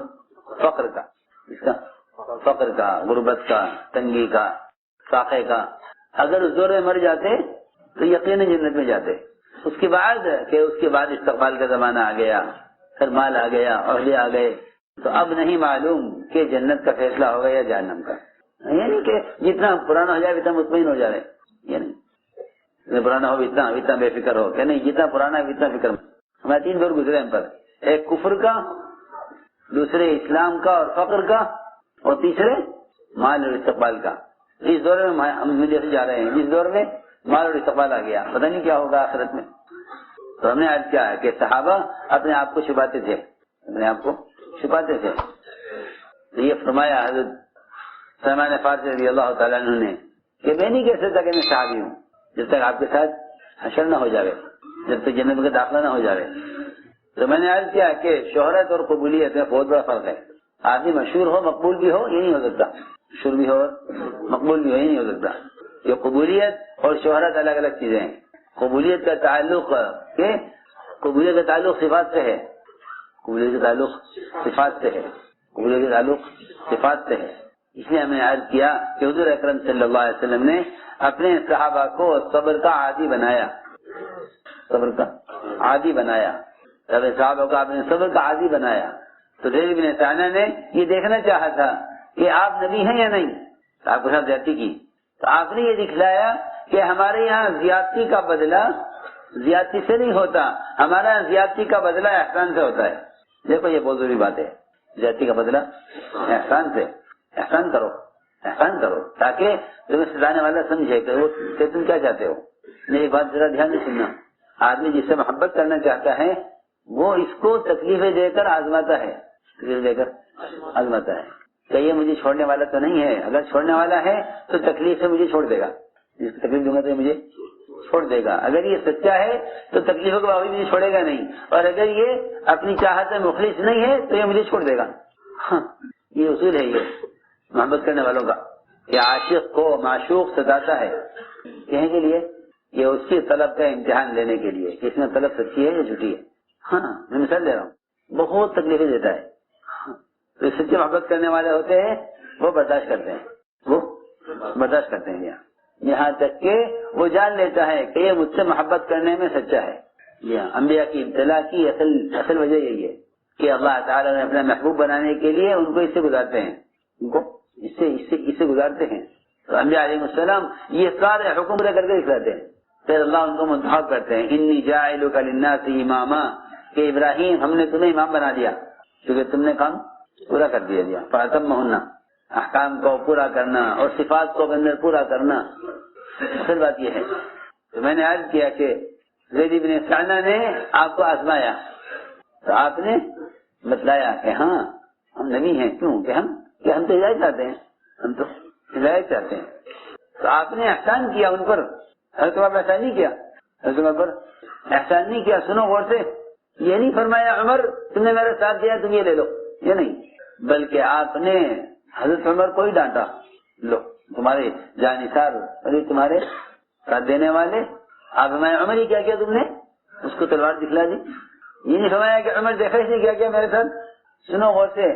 فقر کا، اس کا فقر کا، غربت کا، تنگی کا، فاقے کا. اگر اس دور میں مر جاتے تو یقیناً جنت میں جاتے. اس کے بعد استقبال کا زمانہ آ گیا، پھر مال آ گیا، عہدے آ گئے، تو اب نہیں معلوم کہ جنت کا فیصلہ ہوگا یا جہنم کا. یعنی کہ جتنا پرانا ہو جائے اتنا مطمئن ہو جائے، یعنی جتنا پرانا ہو اتنا بے فکر ہو کہ نہیں، جتنا پرانا ہے اتنا فکر. ہمارے 3 دور گزرے ہم پر، ایک کفر کا، دوسرے اسلام کا اور فقر کا، اور تیسرے مال اور استقبال کا. اس دور میں ہم جیسے جا رہے ہیں، جس دور میں مال اور استقبال آ گیا، پتہ نہیں کیا ہوگا آخرت میں. تو ہم نے آج کیا ہے کہ صحابہ اپنے آپ کو چھپاتے تھے، اپنے آپ کو چھپاتے تھے. تو یہ فرمایا حضرت سلمان فارسی رضی اللہ تعالیٰ عنہ نے کہ میں نہیں کہہ سکتا کہ میں صحابی ہوں جب تک آپ کے ساتھ حشر نہ ہو جائے، جب تک جنت کا داخلہ نہ ہو جائے. تو میں نے عرض کیا کہ شہرت اور قبولیت میں بہت بڑا فرق ہے. آدمی مشہور ہو مقبول بھی ہو یہ نہیں ہو سکتا، مشہور بھی ہو مقبول بھی ہو یہ نہیں ہو سکتا. یہ قبولیت اور شہرت الگ الگ چیزیں ہیں. قبولیت کا تعلق صفات سے ہے، قبولیت کا تعلق صفات سے ہے، قبولیت کا تعلق صفات سے ہے. اس لیے ہم نے عرض کیا کہ حضور اکرم صلی اللہ علیہ وسلم نے اپنے صحابہ کو صبر کا عادی بنایا، صبر کا عادی بنایا. جب صحابہ کو آپ نے صبر کا عادی بنایا تو زید بن ثانیہ نے یہ دیکھنا چاہا تھا کہ آپ نبی ہیں یا نہیں. آپ کے ساتھ زیادتی کی تو آپ نے یہ دکھلایا کہ ہمارے یہاں زیادتی کا بدلہ زیادتی سے نہیں ہوتا، ہمارا یہاں زیادتی کا بدلہ احسان سے ہوتا ہے. دیکھو یہ بہت ضروری بات ہے، زیادتی کا بدلہ احسان سے. احسان کرو تاکہ تمہیں ستانے والا سمجھے کہ تم کیا چاہتے ہو. میری بات ذرا دھیان سے سننا. آدمی جس سے محبت کرنا چاہتا ہے وہ اس کو تکلیفیں دے کر آزماتا ہے، کہ یہ مجھے چھوڑنے والا تو نہیں ہے. اگر چھوڑنے والا ہے تو تکلیف سے مجھے چھوڑ دے گا، جس کو تکلیف دوں گا تو مجھے چھوڑ دے گا. اگر یہ سچا ہے تو تکلیفوں کے باوجود مجھے چھوڑے گا نہیں، اور اگر یہ اپنی چاہت میں مخلص نہیں ہے تو یہ مجھے چھوڑ دے گا. یہ اصول ہے یہ محبت کرنے والوں کا. یہ عاشق کو معشوق ستاتا ہے کہنے کے لیے، یہ اس کی طلب کا امتحان لینے کے لیے کہ اس میں طلب سچی ہے یا جھوٹی ہے. میں مثال دے رہا ہوں، بہت تکلیفیں دیتا ہے. تو سچے محبت کرنے والے ہوتے ہیں وہ برداشت کرتے ہیں یہاں تک کہ وہ جان لیتا ہے کہ یہ مجھ سے محبت کرنے میں سچا ہے. انبیاء کی ابتلا کی اصل وجہ یہی ہے کہ اللہ تعالیٰ نے اپنا محبوب بنانے کے لیے ان کو اس سے گزارتے ہیں، ان کو اس سے گزارتے ہیں. تو انبیاء علیہ السلام یہ سارے حکم کر کے دکھلاتے ہیں، پھر اللہ ان کو منتخب کرتے ہیں. انی جاعلک للناس اماما، کہ ابراہیم ہم نے تمہیں امام بنا دیا کیونکہ تم نے کام پورا کر دیا. فاتمہن، احکام کو پورا کرنا اور صفات کو اندر پورا کرنا. اصل بات یہ ہے. تو میں نے عرض کیا کہ زید بن ثانیہ نے آپ کو آزمایا تو آپ نے بتلایا کہ ہاں ہم نبی ہیں. کیوں کہ ہم تو ہدایت چاہتے ہیں، ہم تو ہدایت چاہتے ہیں. تو آپ نے احسان کیا ان پر. حضرت عمر پر احسان نہیں کیا، حضرت عمر پر احسان نہیں کیا. سنو غور سے، یہ نہیں فرمایا عمر تم نے میرا ساتھ دیا تم یہ لے لو، یہ نہیں، بلکہ آپ نے حضرت عمر کو ہی ڈانٹا. لو تمہارے جانثار اور تمہارے ساتھ دینے والے، آپ ہمارے عمر ہی کیا تم نے اس کو تلوار دکھلا دی. یہ نہیں فرمایا کہ عمر دیکھا اس نے کیا میرے ساتھ. سنو غور سے،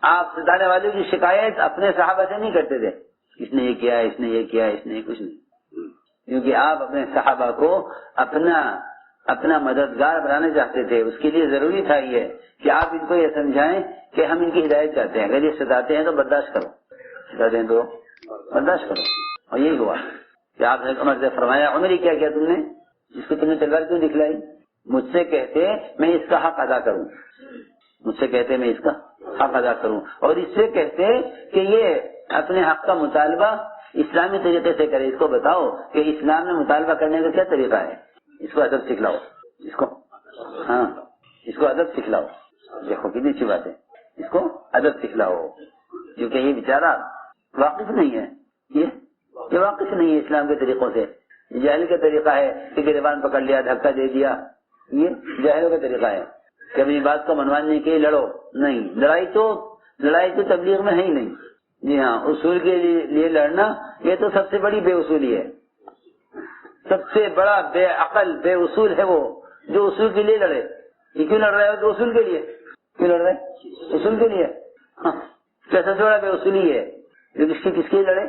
آپ ستانے والوں کی شکایت اپنے صحابہ سے نہیں کرتے تھے، اس نے یہ کیا، اس نے یہ کیا، اس نے کچھ نہیں. کیونکہ آپ اپنے صحابہ کو اپنا مددگار بنانا چاہتے تھے. اس کے لیے ضروری تھا یہ کہ آپ ان کو یہ سمجھائیں کہ ہم ان کی ہدایت چاہتے ہیں. اگر یہ ستاتے ہیں تو برداشت کرو، ستاتے ہیں تو برداشت کرو. اور یہی ہوا کہ آپ نے عمر سے فرمایا عمر ہی کیا تم نے، جس کو تم نے تلوار کیوں دکھلائی. مجھ سے کہتے میں اس کا حق ادا کروں، مجھ سے کہتے میں اس کا حق ادا کروں، اور اس سے کہتے کہ یہ اپنے حق کا مطالبہ اسلامی طریقے سے کرے. اس کو بتاؤ کہ اسلام میں مطالبہ کرنے کا کیا طریقہ ہے، اس کو ادب سکھلاؤ، اس کو ادب سکھلاؤ. دیکھو کتنی اچھی بات ہے، اس کو ادب سکھلاؤ. کیونکہ یہ بیچارہ واقف نہیں ہے، یہ واقف نہیں ہے اسلام کے طریقوں سے. جاہل کا طریقہ ہے کہ گریبان پکڑ لیا، دھکا دے دیا، یہ جاہلوں کا طریقہ ہے کہ اپنی بات کو منوانے کے لیے لڑو. نہیں، لڑائی تو تبلیغ میں ہے ہی نہیں. جی ہاں، اصول کے لیے لڑنا یہ تو سب سے بڑی بے اصولی ہے. سب سے بڑا بے عقل بے اصول ہے وہ جو اصول کے لیے لڑے. یہ کیوں لڑ رہے ہو؟ تو اصول کے لیے کیوں لڑ رہے؟ اصول کے لیے. کیسا چھوڑا بے اصولی ہے؟ کس کے لیے لڑے؟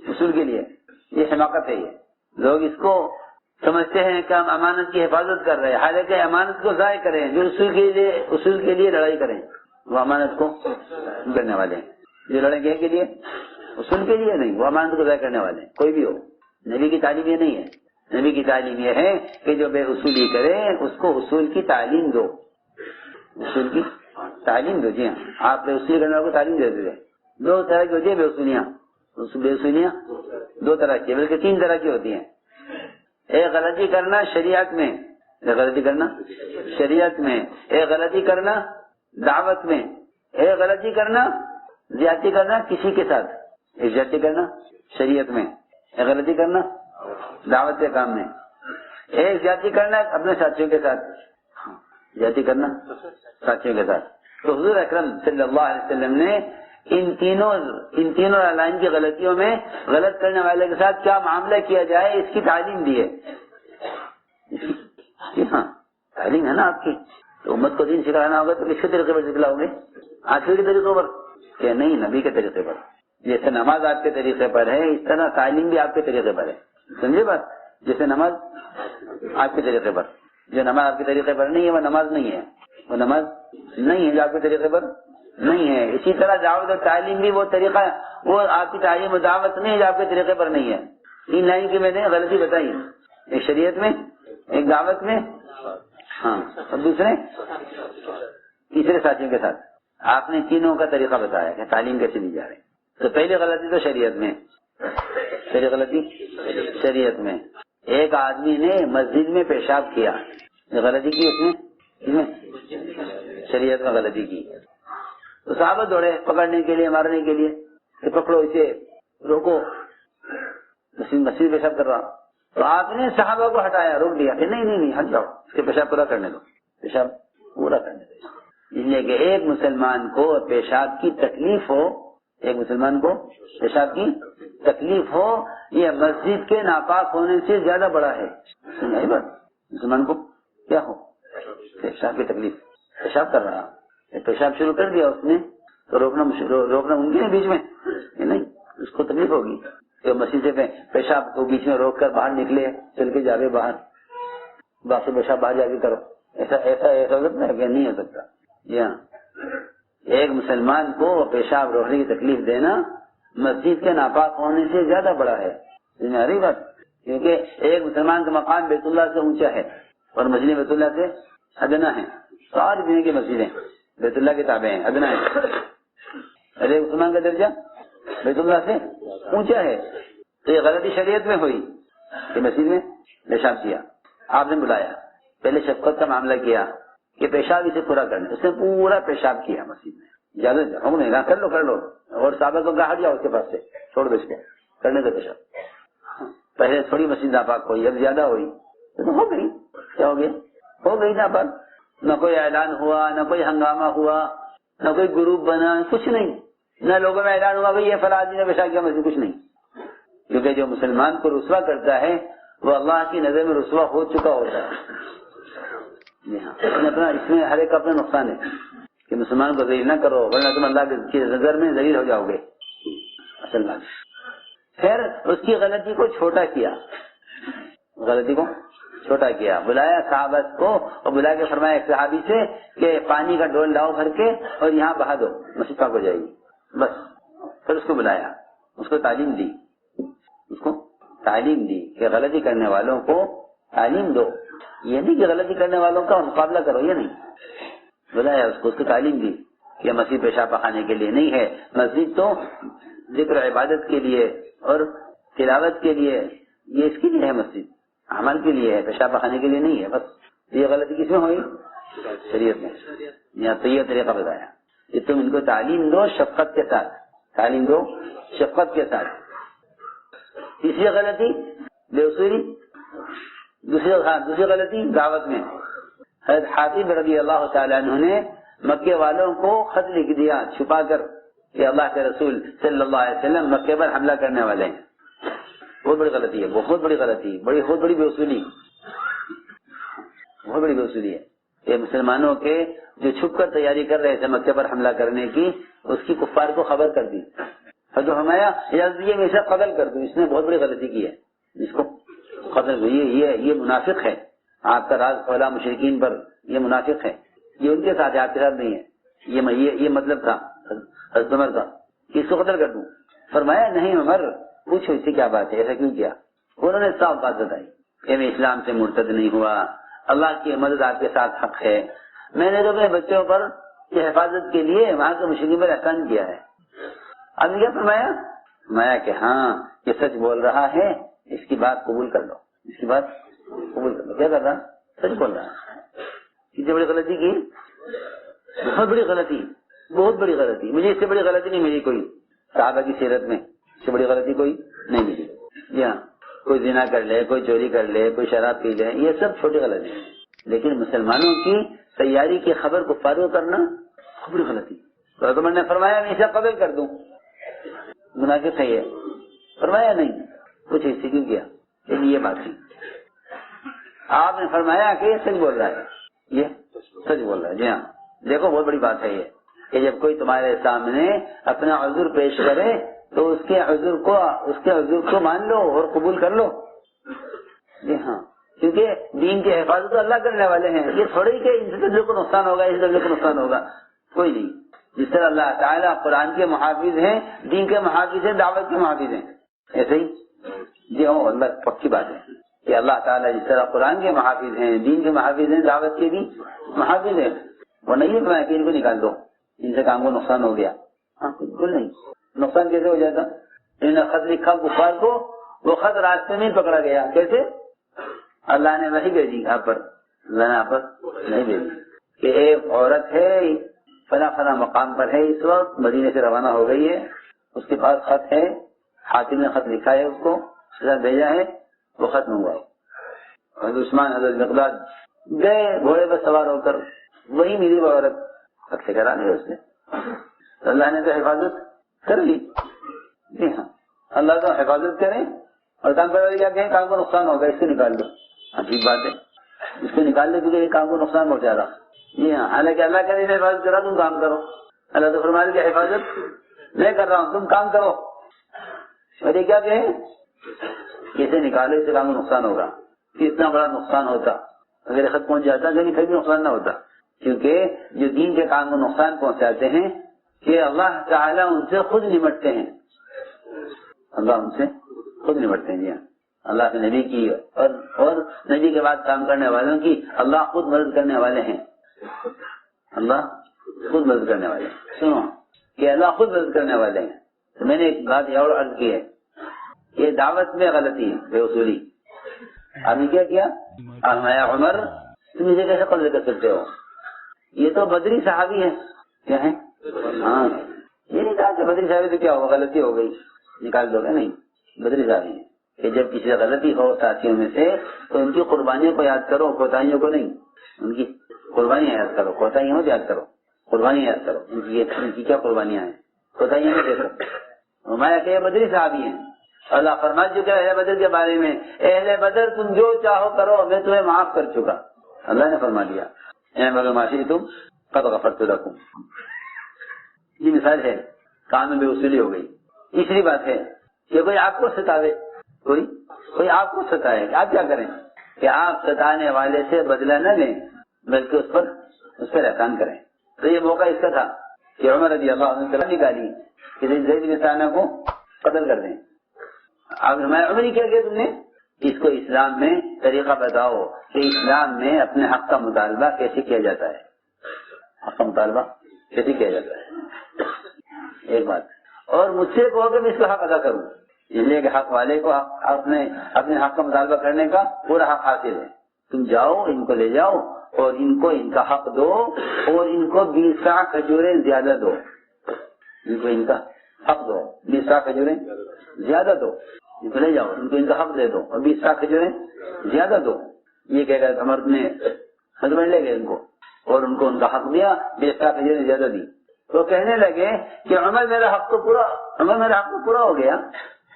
اصول کے لیے. یہ حماقت ہے. یہ لوگ اس کو سمجھتے ہیں کہ ہم امانت کی حفاظت کر رہے ہیں، حالانکہ امانت کو ضائع کریں. جو اصول کے لیے لڑائی کریں وہ امانت کو کرنے والے ہیں. جو لڑیں گے کے لیے اصول کے لیے نہیں، وہ امانت کو ضائع کرنے والے ہیں. کوئی بھی ہو. نبی کی تعلیم یہ نہیں ہے. نبی کی تعلیم یہ ہے کہ جو بے اصولی کرے اس کو اصول کی تعلیم دو. اصول کی تعلیم دو. جی ہاں، آپ بے اصولی کرنے والوں کو تعلیم دیتے تھے. دو طرح کی ہوتی ہیں بے اصولیاں. بے اصولیاں دو طرح کی، بلکہ تین طرح کی ہوتی ہیں. ایک غلطی کرنا شریعت میں، ایک غلطی کرنا شریعت میں، ایک غلطی کرنا دعوت میں، ایک غلطی کرنا زیادتی کرنا کسی کے ساتھ. ایک زیادتی کرنا شریعت میں، ایک غلطی کرنا دعوت کے کام میں، ایک زیادتی کرنا اپنے ساتھیوں کے ساتھ. زیادتی کرنا ساتھیوں کے ساتھ. تو حضور اکرم صلی اللہ علیہ وسلم نے ان تینوں لائن کی غلطیوں میں غلط کرنے والے کے ساتھ کیا معاملہ کیا جائے اس کی تعلیم دی ہے. جی ہاں، تعلیم ہے نا آپ کی. تو امت کو دین سکھانا ہوگا تو کس کے طریقے پر سکھلاؤ گے؟ آخر کے طریقوں پر کہ نہیں، نبی کے طریقے پر. جیسے نماز آپ کے طریقے پر ہے اس طرح تعلیم بھی آپ کے طریقے پر ہے. سمجھے بات؟ جیسے نماز آپ کے طریقے پر، جو نماز آپ کے طریقے پر نہیں ہے وہ نماز نہیں ہے. وہ نماز نہیں ہے جو آپ کے طریقے پر نہیں ہے. اسی طرح دعوت اور تعلیم بھی وہ طریقہ، وہ آپ کی تعلیم و دعوت نہیں ہے جو آپ کے طریقے پر نہیں ہے. تین لائن کی میں نے غلطی بتائی، ایک شریعت میں، ایک دعوت میں، ہاں، اور تیسرے ساتھیوں کے ساتھ. آپ نے تینوں کا طریقہ بتایا کہ تعلیم کیسے دی جا رہی. تو پہلی غلطی تو شریعت میں، پہلی غلطی شریعت میں. ایک آدمی نے مسجد میں پیشاب کیا، غلطی کی اس نے شریعت میں غلطی کی. تو صحابہ دوڑے پکڑنے کے لیے، مارنے کے لیے کہ پکڑو اسے، روکو، مسجد پیشاب کر رہا. تو آپ نے صحابہ کو ہٹایا، روک دیا کہ نہیں ہٹ جاؤ، اس کے پیشاب پورا کرنے دو، پیشاب پورا کرنے دو. اس لیے کہ ایک مسلمان کو پیشاب کی تکلیف ہو، ایک مسلمان کو پیشاب کی تکلیف ہو، یہ مسجد کے ناپاک ہونے سے زیادہ بڑا ہے. سمجھائی بات؟ مسلمان کو کیا ہو؟ پیشاب کی تکلیف. پیشاب کر رہا، پیشاب شروع کر دیا اس نے تو روکنا ممکن ہے بیچ میں؟ نہیں، اس کو تکلیف ہوگی. تو مسجد سے پیشاب کو بیچ میں روک کر باہر نکلے، چل کے جاوے باہر پیشاب باہر جا کے کرو، ایسا ہو سکتا ہے کہ نہیں ہو سکتا. جی ہاں، ایک مسلمان کو پیشاب روکنے کی تکلیف دینا مسجد کے ناپاک ہونے سے زیادہ بڑا ہے. سمجھ بات؟ کیونکہ ایک مسلمان کا مقام بیت اللہ سے اونچا ہے اور مسجد بیت اللہ سے ادنا ہے. ساری دنیا کی مسجدیں بیت اللہ کے تابع ہیں، ادنا ہے. ارے مسلمان کا درجہ بیت اللہ سے اونچا ہے. تو یہ غلطی شریعت میں ہوئی کہ مسجد میں پیشاب کیا. آپ نے بلایا، پہلے شفقت کا معاملہ کیا کہ پیشاب اسے پورا کرنے. اس نے پورا پیشاب کیا مسجد میں. اجازت ہم نہیں کر لو، اور صحابہ کو کہا ہٹ جاؤ اس کے پاس سے، چھوڑ دو اس کو، کرنے دو پیشاب. پہلے تھوڑی مسجد ناپاک ہوئی، اب زیادہ ہوئی تو ہو گئی. کیا ہو گیا؟ ہو گئی ناپاک. نہ کوئی اعلان ہوا، نہ کوئی ہنگامہ ہوا، نہ کوئی گروپ بنا، کچھ نہیں. نہ لوگوں میں اعلان ہوا بھائی یہ فلاں آدمی نے پیشاب کیا مسجد، کچھ نہیں. کیونکہ جو مسلمان کو رسوا کرتا ہے وہ اللہ کی نظر میں رسوا ہو چکا ہوتا ہے. جی ہاں، اس میں ہر ایک کا اپنا نقصان ہے کہ مسلمان کو ذلیل نہ کرو ورنہ تم اللہ کی نظر میں ذلیل ہو جاؤ گے. اصل بات. پھر اس کی غلطی کو چھوٹا کیا، غلطی کو چھوٹا کیا. بلایا صحابہ کو اور بلا کے فرمایا ایک صحابی سے کہ پانی کا ڈول لاؤ بھر کے اور یہاں بہا دو، مسجد پاک ہو جائے گی. بس. پھر اس کو بلایا، اس کو تعلیم دی، کہ غلطی کرنے والوں کو تعلیم دو. یہ نہیں کہ غلطی کرنے والوں کا مقابلہ کرو، یہ نہیں. بلایا اس کو تعلیم دی کہ مسجد پیشاب پخانے کے لیے نہیں ہے. مسجد تو ذکر و عبادت کے لیے اور تلاوت کے لیے، یہ اس کے لیے ہے، مسجد عمل کے لیے ہے، پیشاب پخانے کے لیے نہیں ہے. بس. یہ غلطی کس میں ہوئی؟ شریعت میں. یہاں تو یہ طریقہ بتایا کہ تم ان کو تعلیم دو شفقت کے ساتھ، تعلیم دو شفقت کے ساتھ. تیسری غلطی بے اصولی. دوسری غلطی دعوت میں. حضرت حاتب رضی اللہ تعالیٰ عنہ نے مکے والوں کو خط لکھ دیا چھپا کر کہ اللہ کے رسول صلی اللہ علیہ وسلم مکے پر حملہ کرنے والے ہیں. بہت بڑی غلطی ہے، بہت بڑی غلطی، بہت بڑی بے اصولی، بہت بڑی بے اصولی ہے. کہ مسلمانوں کے جو چھپ کر تیاری کر رہے تھے مکے پر حملہ کرنے کی، اس کی کفار کو خبر کر دی. حضرت فرمایا یہ ہمیشہ قتل کر دوں، اس نے بہت بڑی غلطی کی ہے، اس کو قتل کر. یہ منافق ہے، آپ کا راز کھولا مشرکین پر، یہ منافق ہے، یہ ان کے ساتھ ہے، آپ کے ساتھ نہیں ہے. یہ مطلب تھا حضرت عمر کا کہ اس کو قتل کر دوں. فرمایا نہیں عمر، پوچھو اس سے کیا بات ہے، ایسا کیوں کیا؟ انہوں نے صاف بات بتائی کہ میں اسلام سے مرتد نہیں ہوا، اللہ کی مدد آپ کے ساتھ حق ہے، میں نے تو اپنے بچوں پر حفاظت کے لیے وہاں کے مشرکین پر احسان کیا ہے. اب کیا فرمایا کہ ہاں یہ سچ بول رہا ہے، اس کی بات قبول کر لو، اس کی بات قبول کر لو. کیا کر رہا؟ سچ بول رہا ہے. کتنی بڑی غلطی کی، بہت بڑی غلطی، بہت بڑی غلطی. مجھے اس سے بڑی غلطی نہیں ملی کوئی صحابہ کی سیرت میں، اس سے بڑی غلطی کوئی نہیں ملی. جی ہاں، کوئی زنا کر لے، کوئی چوری کر لے، کوئی شراب پی لے، یہ سب چھوٹی غلطی ہے، لیکن مسلمانوں کی تیاری کی خبر کو فارغ کرنا بہت بڑی غلطی. تو عمر نے فرمایا میں اسے قبول کر دوں، منافق ہے یہ. فرمایا نہیں، کچھ اس سے کیوں کیا، لیکن یہ بات تھی. آپ نے فرمایا کہ یہ سچ بول رہا ہے، یہ سچ بول رہا ہے. جی ہاں، دیکھو بہت بڑی بات ہے یہ کہ جب کوئی تمہارے سامنے اپنا عذر پیش کرے تو اس کے عذر کو مان لو اور قبول کر لو. جی ہاں، کیونکہ دین کی حفاظت اللہ کرنے والے ہیں. یہ تھوڑی کہ اس درجے کو نقصان ہوگا، اس درجے کو نقصان ہوگا، کوئی نہیں. جس طرح اللہ تعالیٰ قرآن کے محافظ ہیں، دین کے محافظ ہیں، دعوت کے محافظ ہیں، ایسے ہی جی ہاں اللہ پکی بات ہے کہ اللہ تعالیٰ جس طرح قرآن کے محافظ ہیں، دین کے محافظ ہیں، دعوت کے بھی محافظ ہیں. وہ نہیں ہے کہ ان کو نکال دو، ان سے کام کو نقصان ہو گیا. ہاں بالکل نہیں. نقصان کیسے ہو جاتا؟ انہوں نے خط لکھا کفار کو، وہ خط راستے میں پکڑا گیا. کیسے؟ اللہ نے وحی بھیجی آپ پر، اللہ نے آپ پر نہیں بھیجی کہ ایک عورت ہے فلاں فلاں مقام پر ہے، اس وقت مدینے سے روانہ ہو گئی ہے، اس کے پاس خط ہے، حاتم نے خط لکھا ہے، اس کو بھیجا ہے، وہ خط منگواؤ. حضرت عثمان حضرت مقداد گئے گھوڑے پر سوار ہو کر، وہی ملی وہ عورت، خط سے کرا لیا اس نے. اللہ نے تو حفاظت کر لی. جی ہاں، اللہ تو حفاظت کرے اور کام کرنے کیا کہیں کام کو نقصان ہوگا، اس کو نکال دو. عجیب بات ہے، اس کو نکال دو کیونکہ یہ کام کو نقصان پہنچا رہا. جی ہاں، حالانکہ اللہ کرے حفاظت کرا، تم کام کرو. اللہ تو فرمائے کہ حفاظت میں کر رہا ہوں، تم کام کرو. اور یہ کیا کہیں اسے نکالو، اس سے کام کو نقصان ہوگا. اتنا بڑا نقصان ہوتا اگر خط پہنچ جاتا، لیکن پھر بھی نقصان نہ ہوتا، کیونکہ جو دین کے کام کو نقصان پہنچاتے ہیں کہ اللہ تعالیٰ ان سے خود نمٹتے ہیں. اللہ ان سے خود نمٹتے ہیں. جی ہاں، اللہ کے نبی کی اور نبی کے بعد کام کرنے والوں کی اللہ خود مدد کرنے والے ہیں. اللہ خود مدد کرنے والے ہیں. سنو کہ اللہ خود مدد کرنے والے ہیں. تو میں نے ایک بات یہ اور عرض کی ہے، یہ دعوت میں غلطی ہے، بے اصولی. آپ نے کیا کیا؟ فرمایا عمر تم اسے کیسے قبض کر سکتے ہو؟ یہ تو بدری صحابی ہے. کیا ہے؟ ہاں، یہ نہیں کہا کہ بدری صحابی تو کیا ہوگا، غلطی ہو گئی نکال دو گے، نہیں، بدری صحابی ہے. کہ جب کسی غلطی ہو ساتھیوں میں سے تو ان کی قربانیوں کو یاد کرو، کوتاہیوں کو نہیں. ان کی قربانیاں یاد کرو، کوتاہیوں کو یاد کرو. قربانیاں یاد کرو، ان کی کیا قربانیاں ہیں، کوتاہیاں نہیں دیکھو. میں کہ یہ بدری صحابی ہیں. اللہ فرما چکا ہے اہل بدر کے بارے میں، اہل بدر تم جو چاہو کرو، میں تمہیں معاف کر چکا. اللہ نے فرما دیا اعملوا ما شئتم قد غفرت لكم. یہ مثال ہے، کام میں بے اصولی ہو گئی. تیسری بات ہے کہ کوئی آپ کو ستاوے، کوئی آپ کو ستائے، آپ کیا کریں کہ آپ ستانے والے سے بدلہ نہ لیں بلکہ اس پر احسان کریں. تو یہ موقع اس کا تھا کہ عمر رضی اللہ عنہ نے نکالی کہ زید بن ثانیہ کو قتل کر دیں. اب ہمارے عمر کیا کیا تم نے؟ اس کو اسلام میں طریقہ بتاؤ کہ اسلام میں اپنے حق کا مطالبہ کیسے کیا جاتا ہے. حق کا مطالبہ کیسے کیا جاتا ہے، ایک بات. اور مجھ سے کہو کہ میں اس کا حق ادا کروں، اس لیے کہ حق والے کو اپنے حق کا مطالبہ کرنے کا پورا حق حاصل ہے. تم جاؤ، ان کو لے جاؤ اور ان کو ان کا حق دو، اور ان کو 20 سا کھجوریں زیادہ دو. ان کو ان کا حق دو، 20 سا کھجوریں زیادہ دو. ان کو لے جاؤ، ان کو ان کا حق دے دو اور 20 سا کھجوریں زیادہ دو. یہ کہہ کر عمر نے ہسبینڈ لے گئے ان کو اور ان کو ان کا حق دیا، 20 سا کھجوریں زیادہ دی. تو کہنے لگے کہ عمر میرا حق تو پورا ہو گیا،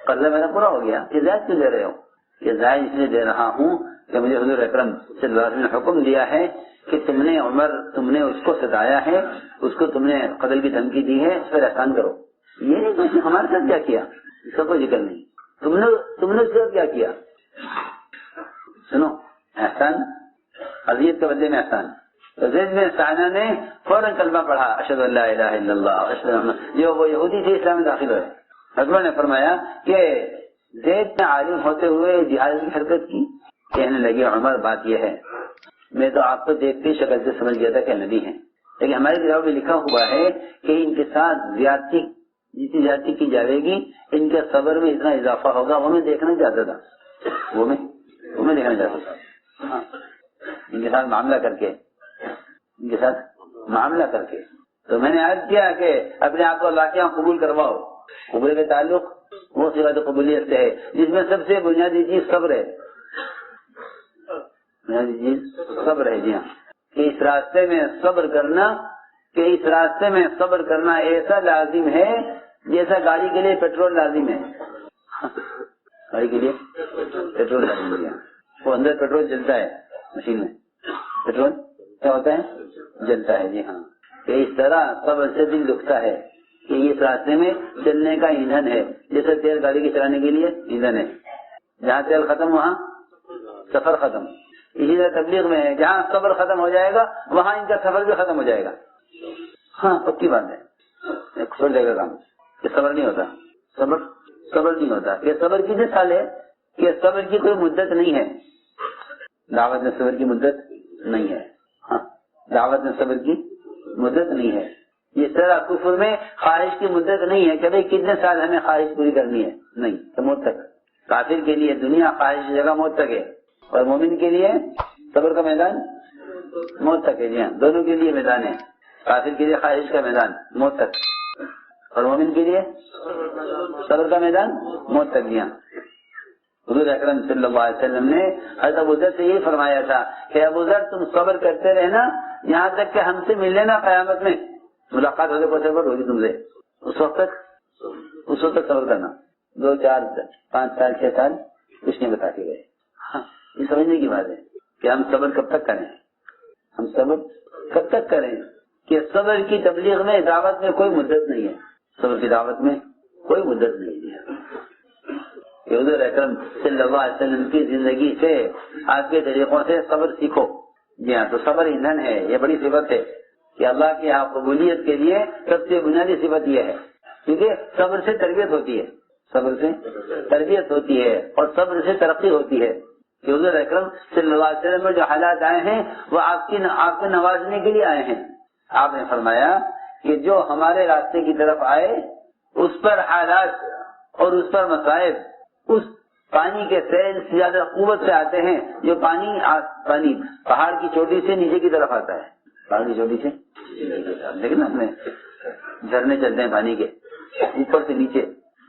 قرضہ میرا پورا ہو گیا، یہ زیادہ کیوں دے رہے ہو؟ کہ ظاہر اس لیے دے رہا ہوں کہ مجھے حضور اکرم صلی اللہ علیہ وسلم نے حکم دیا ہے کہ تم نے عمر تم نے اس کو ستایا ہے، اس کو تم نے قتل کی دھمکی دی ہے، اس پر احسان کرو. یہ نہیں کہ ہمارے ساتھ کیا کیا، اس کا کوئی ذکر نہیں. تم نے اس کا کیا کیا. سنو، احسان اذیت کے بدلے میں احسان. تو زید بن ثانیہ نے فوراً کلمہ پڑھا، اشہد ان لا الہ الا اللہ، اشہد ان جو وہ یہودی تھے اسلام میں داخل ہوئے. حضرت نے فرمایا کہ زید نے عالم ہوتے ہوئے جہاد کی حرکت کی. کہنے لگے عمر بات یہ ہے، میں تو آپ کو دیکھتے شکل سے سمجھ گیا تھا کہ نبی ہیں، لیکن ہماری کتاب میں لکھا ہوا ہے کہ ان کے ساتھ زیادتی جتنی زیادتی کی جائے گی ان کے صبر میں اتنا اضافہ ہوگا. وہ میں دیکھنا چاہتا تھا، وہ میں دیکھنا چاہتا تھا. ہاں، ان کے ساتھ معاملہ کر کے تو میں نے عرض کیا کہ اپنے آپ کو اللہ کے یہاں قبول کرواؤ. قبول کا تعلق وہ صفت قبولیت سے ہے جس میں سب سے بنیادی چیز صبر ہے. صبر ہے. جی ہاں، کہ اس راستے میں صبر کرنا ایسا لازم ہے جیسا گاڑی کے لیے پیٹرول لازم ہے. گاڑی کے لیے پیٹرول لازم ہے. وہ اندر پیٹرول جلتا ہے، مشین میں پیٹرول کیا ہوتا ہے، جلتا ہے. جی ہاں، کہ اس طرح صبر سے دل دکھتا ہے کہ یہ اس راستے میں چلنے کا ایندھن ہے. جیسے تیل گاڑی کے چلانے کے لیے ایندھن ہے، جہاں تیل ختم وہاں سفر ختم. اسی طرح تبلیغ میں ہے، جہاں صبر ختم ہو جائے گا وہاں ان کا سفر بھی ختم ہو جائے گا. ہاں پکی بات ہے. چھوڑ جائے گا کام. یہ صبر نہیں ہوتا، صبر نہیں ہوتا. یہ صبر کی مثال ہے کہ صبر کی کوئی مدت نہیں ہے. دعوت میں صبر کی مدت نہیں ہے. ہاں، دعوت میں صبر کی مدت نہیں ہے. اس طرح کفر میں خواہش کی مدت نہیں ہے کہ بھائی کتنے سال ہمیں خواہش پوری کرنی ہے، نہیں، تو موت تک. کافر کے لیے دنیا خواہش کی جگہ موت تک ہے، اور مومن کے لیے صبر کا میدان موت تک ہے. جی ہاں، دونوں کے لیے میدان ہے. کافر کے لیے خواہش کا میدان موت تک، اور مومن کے لیے صبر کا میدان موت تک. جی ہاں، حضور اکرم صلی اللہ علیہ وسلم نے حضرت ابو ذر سے یہی فرمایا تھا کہ ابو ذر تم صبر کرتے رہنا یہاں تک کہ ہم سے مل لینا، قیامت میں ملاقات ہونے پر صبر ہوگی تم سے. اس وقت تک صبر کرنا. 2 4 5 سال 6 سال کچھ نہیں بتا کے گئے. ہاں، یہ سمجھنے کی بات ہے کہ ہم صبر کب تک کریں، کہ صبر کی تبلیغ میں دعوت میں کوئی مدت نہیں ہے. صبر کی دعوت میں کوئی مدت نہیں ہے. حضور اکرم صلی اللہ علیہ وسلم کی زندگی سے، آپ کے طریقوں سے صبر سیکھو. جی ہاں، تو صبر ایندھن ہے. یہ بڑی صفت ہے کہ اللہ کی یہاں قبولیت کے لیے سب سے بنیادی صفت یہ ہے، کیونکہ صبر سے تربیت ہوتی ہے، اور صبر سے ترقی ہوتی ہے. کہ حضور اکرم صلی اللہ علیہ وسلم میں جو حالات آئے ہیں وہ آپ کو نوازنے کے لیے آئے ہیں. آپ نے فرمایا کہ جو ہمارے راستے کی طرف آئے اس پر حالات اور اس پر مصائب اس پانی کے سیل سے زیادہ قوت سے آتے ہیں جو پانی پہاڑ کی چوٹی سے نیچے کی طرف آتا ہے. پہاڑ کی چوٹی سے لیکن نا اپنے جھرنے چلتے ہیں پانی کے اوپر سے نیچے.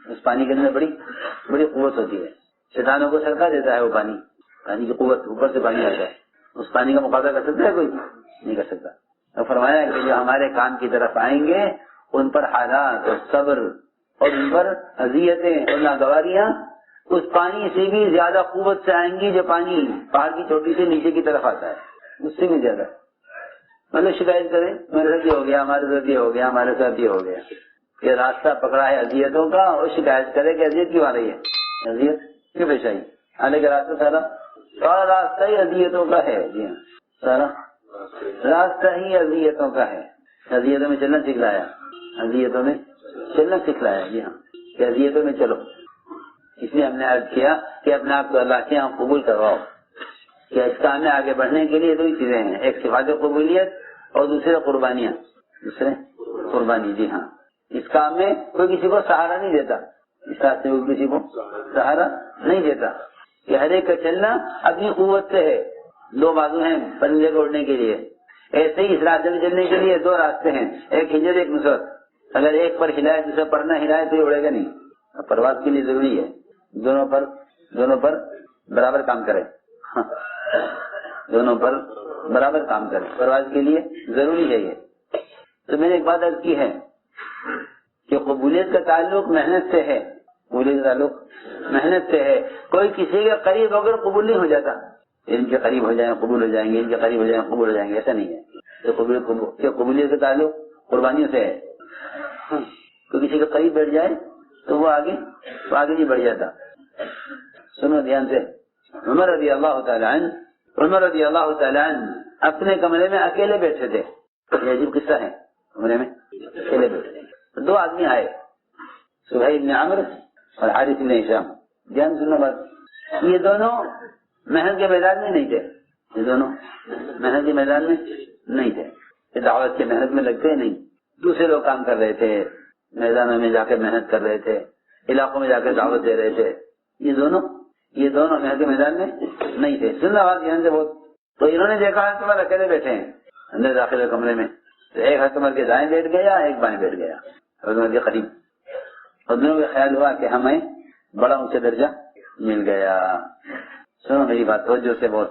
اس پانی کے اندر بڑی قوت ہوتی ہے. شیطانوں کو سرکا دیتا ہے وہ پانی کی قوت. اوپر سے پانی آتا ہے، اس پانی کا مقابلہ کر سکتا ہے کوئی؟ نہیں کر سکتا. تو فرمایا کہ جو ہمارے کام کی طرف آئیں گے ان پر حالات اور صبر اور ان پر اذیتیں اور ناگواریاں اس پانی سے بھی زیادہ قوت سے آئیں گی جو پانی پہاڑ کی چوٹی سے نیچے کی طرف آتا ہے، اس سے بھی زیادہ. مطلب شکایت کریں میرے ساتھ یہ ہو گیا، ہمارے ساتھ یہ ہو گیا، ہمارے ساتھ یہ ہو گیا. یہ راستہ پکڑا ہے اذیتوں کا اور شکایت کرے کہ اذیت کیوں آ رہی ہے، اذیت کیوں پیش آئی. حالانکہ راستہ سارا راستہ ہی اذیتوں کا ہے. جی ہاں، سارا راستہ ہی اذیتوں کا ہے. اذیتوں میں چلنا سکھلایا. جی ہاں، کہ اذیتوں میں چلو. اس لیے ہم نے عرض کیا کہ اپنے آپ کو اللہ کے یہاں قبول کرواؤ. کہ اس کام میں آگے بڑھنے کے لیے 2 چیزیں ہیں، ایک صفات قبولیت اور دوسرے قربانی. جی ہاں، اس کام میں کوئی کسی کو سہارا نہیں دیتا، اس راستے میں کسی کو سہارا نہیں دیتا. کہ ہر ایک کا چلنا اپنی قوت سے ہے. 2 بازو ہیں پرندے کو اڑنے کے لیے، ایسے ہی اس راستے میں چلنے کے لیے 2 راستے ہیں، ایک ہجرت ایک نصرت. اگر ایک پر ہلائے دوسرے پر نہ ہلائے تو یہ اڑے گا نہیں. پرواز کے لیے ضروری ہے دونوں پر برابر کام کرے. دونوں پر برابر کام کرے، پرواز کے لیے ضروری ہے یہ. تو میں نے ایک بات عرض کی ہے کہ قبولیت کا تعلق محنت سے ہے. قبولیت کا تعلق محنت سے ہے. کوئی کسی کے قریب ہو کر قبول نہیں ہو جاتا. ان کے قریب ہو جائیں قبول ہو جائیں گے, ان کے قریب ہو جائیں قبول ہو جائیں گے, ایسا نہیں ہے. قبولیت کا تعلق قربانیوں سے ہے. کوئی کسی کے قریب بیٹھ جائے تو وہ آگے نہیں بڑھ جاتا. سنو دھیان سے. عمر رضی اللہ تعالی عنہ اپنے کمرے میں اکیلے بیٹھے تھے. یہ عجیب قصہ ہے. کمرے میں اکیلے بیٹھے تھے. 2 آدمی آئے, سہیل بن عمرو اور حارث بن ہشام. دھیان سننا بات. یہ دونوں محنت کے میدان میں نہیں تھے. یہ دونوں محنت کے میدان میں نہیں تھے. یہ دعوت کے محنت میں لگتے نہیں. دوسرے لوگ کام کر رہے تھے, میدانوں میں جا کے محنت کر رہے تھے, علاقوں میں جا کے دعوت دے رہے تھے. یہ دونوں محنت کے میدان میں نہیں تھے. سننا بات دھیان سے بہت. تو انہوں نے دیکھا عمر اکیلے بیٹھے ہیں اندر داخل کمرے میں. تو ایک عمر کے دائیں بیٹھ گیا, ایک بائیں بیٹھ گیا, عمر کے قریب. اور دونوں کا خیال ہوا کہ ہمیں بڑا اونچا درجہ مل گیا. سنو میری بات توجہ سے بہت.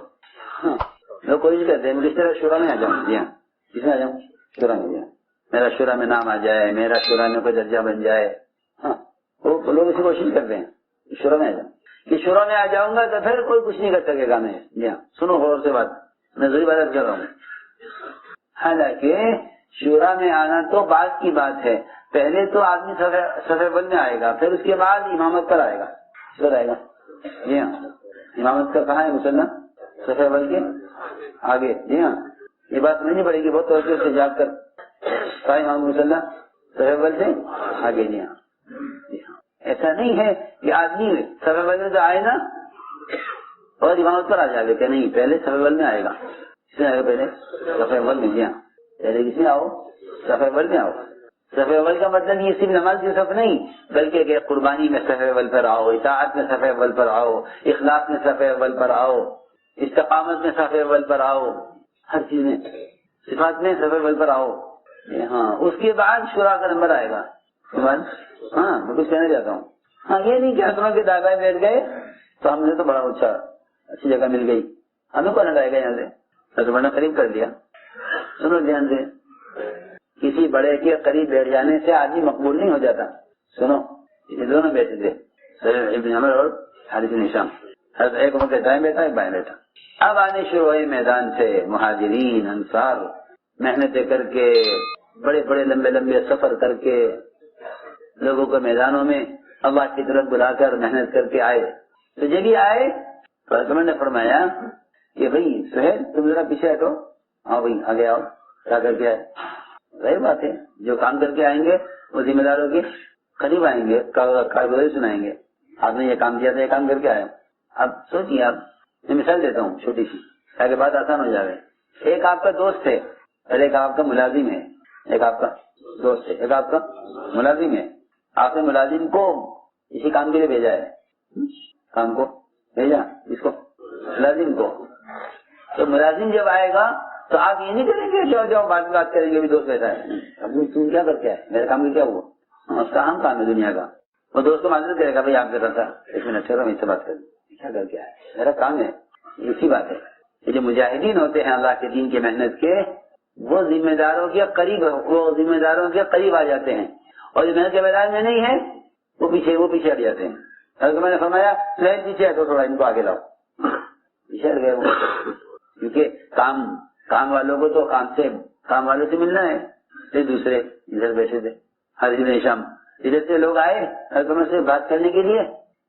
لوگ کوشش کرتے ہیں کس طرح شورا میں آ جاؤں. جی ہاں, کس میں آ جاؤں؟ شورا میں جاؤں. میرا شورا میں نام آ جائے, میرا شورا میں کوئی درجہ بن جائے. ہاں, وہ لوگ اسی کوشش کرتے ہیں شورا میں آ جاؤں. کہ شورا میں آ جاؤں گا تو پھر کوئی کچھ نہیں کر سکے گا. میں جی ہاں سنو غور سے بات, میں ضروری بات کر رہا ہوں. حالانکہ شورا میں آنا تو بعد کی بات ہے. پہلے تو آدمی صف اول میں آئے گا, پھر اس کے بعد امامت پر آئے گا. اس پر آئے گا. جی ہاں, امامت کا کہاں ہے مسلح؟ صف اول کے آگے. جی ہاں, یہ بات نہیں پڑے گی بہت توجہ سے جا کر. کہاں امام مسلح؟ صف اول سے آگے. جی ہاں, جی ہاں. ایسا نہیں ہے کہ آدمی صف اول میں تو آئے نا اور امامت پر آ جائے کہ نہیں, پہلے صف اول میں آئے گا. کس میں آئے گا پہلے؟ صف اول میں. جی ہاں, پہلے کس میں آؤ؟ صف اول میں آؤ. صف اول کا مطلب یہ صرف نماز کی صف نہیں, بلکہ کہ قربانی میں صف اول پر آؤ, اطاعت میں صف اول پر آؤ, اخلاص میں صف اول پر آؤ, استقامت میں صف اول پر آؤ, ہر چیز میں صفات میں صف اول پر آؤ. ہاں, اس کے بعد شورا کا نمبر آئے گا. ہاں, میں کچھ کہنا چاہتا ہوں. ہاں, یہ نہیں کہ ہسنوں کے دادا بیٹھ گئے تو ہم نے تو بڑا اچھا اچھی جگہ مل گئی, ہمیں کون ہٹائے گا یہاں سے, تو بڑا قریب کر دیا. سنو دھیان سے. کسی بڑے کے قریب بیٹھ جانے سے آدمی مقبول نہیں ہو جاتا. سنو, یہ دونوں بیٹھے تھے, سہیل بن عمرو اور حارث بن ہشام. ایک عمر کے دائیں بیٹھا, ایک بائیں بیٹھا. اب آنے شروع ہوئے میدان سے مہاجرین انصار, محنتیں کر کے, بڑے بڑے لمبے لمبے سفر کر کے لوگوں کو میدانوں میں اللہ کی طرف بلا کر محنت کر کے آئے. تو جب یہ آئے تو حضرت نے فرمایا کہ بھائی سہیل تم ذرا پیچھے ہٹو. ہاں بھائی آگے آؤ. کیا کر کے آئے؟ ظاہر بات ہے, جو کام کر کے آئیں گے وہ ذمہ داروں کے قریب آئیں گے, کارگزاری سنائیں گے. آپ نے یہ کام کیا تھا, یہ کام کر کے آئے. اب سوچیے, آپ میں مثال دیتا ہوں چھوٹی سی تاکہ بات آسان ہو جائے. ایک آپ کا دوست ہے اور ایک آپ کا ملازم ہے. ایک آپ کا دوست ہے, ایک آپ کا ملازم ہے. آپ نے ملازم کو اسی کام کے لیے بھیجا ہے. کام کو بھیجا اس کو, ملازم کو. تو ملازم جب آئے گا تو آپ یہ نہیں کریں گے جاؤ جاؤ بعد میں بات کریں گے, بھی دوست بیٹھا ہے. اب تم کیا کر کے آئے, میرے کام میں کیا ہوا؟ اس کا اہم کام ہے دنیا کا. وہ دوست کو معذرت کرے گا, بھائی آپ کرتا تھا, 1 منٹ ٹھہرو میں اس سے بات کروں. کیا کر کے آئے, میرا کام ہے. اسی بات ہے. یہ جو مجاہدین ہوتے ہیں اللہ کے دین کی محنت کے, وہ ذمہ داروں کے قریب آ جاتے ہیں. اور جو محنت کے میدان میں نہیں ہے وہ پیچھے ہٹ جاتے ہیں. حضرت میں نے فرمایا سہیل پیچھے ہٹو تھوڑا, ان کو آگے لاؤ. پیچھے ہٹ گئے وہ, کیونکہ کام والوں کو تو کام والوں سے ملنا ہے. پھر دوسرے ادھر بیٹھے تھے, حارث بن ہشام ادھر سے لوگ آئے حضرت سے بات کرنے کے لیے,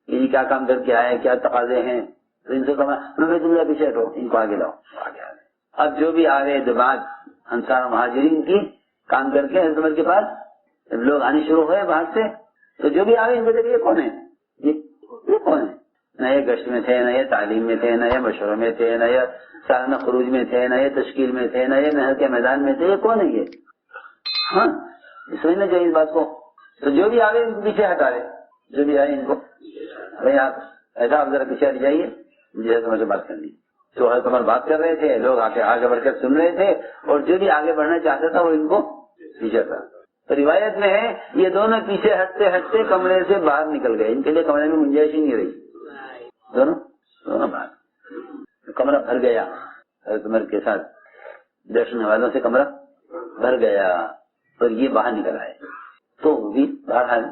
یہ کیا کام کر کے آئے, کیا تقاضے ہیں. تو ان سے تم پیچھے ہٹو, ان کو آگے لاؤ. آگے آ گئے. اب جو بھی آ گئے جماعت انصار و مہاجرین کی کام کر کے حضرت کے پاس, جب لوگ آنے شروع ہوئے باہر سے, تو جو بھی آ گئے ان کو دیکھیں یہ کون ہے, یہ کون ہے. نہ یہ گشت میں تھے, نہ یہ تعلیم میں تھے, نہ یہ مشورے میں تھے, نہ یہ سالانہ خروج میں تھے, نہ یہ تشکیل میں تھے, نہ یہ محنت کے میدان میں تھے. یہ کون ہے یہ؟ ہاں, سمجھنا چاہیے اس بات کو. تو جو بھی آگے ان کو پیچھے ہٹا رہے, جو بھی آئے ان کو, بھائی آپ ایسا آپ ذرا پیچھے ہٹ جائیے, مجھے تمہارے سے بات کرنی. تو حضرت عمر بات کر رہے تھے, لوگ آگے بڑھ کر سن رہے تھے, اور جو بھی آگے بڑھنا چاہتا تھا وہ ان کو پیچھے تھا. تو روایت میں ہے یہ دونوں پیچھے ہٹتے ہٹتے کمرے سے باہر نکل گئے. ان کے لیے کمرے میں گنجائش ہی نہیں رہی. دونوں باہر, کمرہ بھر گیا. حضرت عمر کے ساتھ درشن والوں سے کمرہ بھر گیا اور یہ باہر نکل آئے. تو بھی بہرحال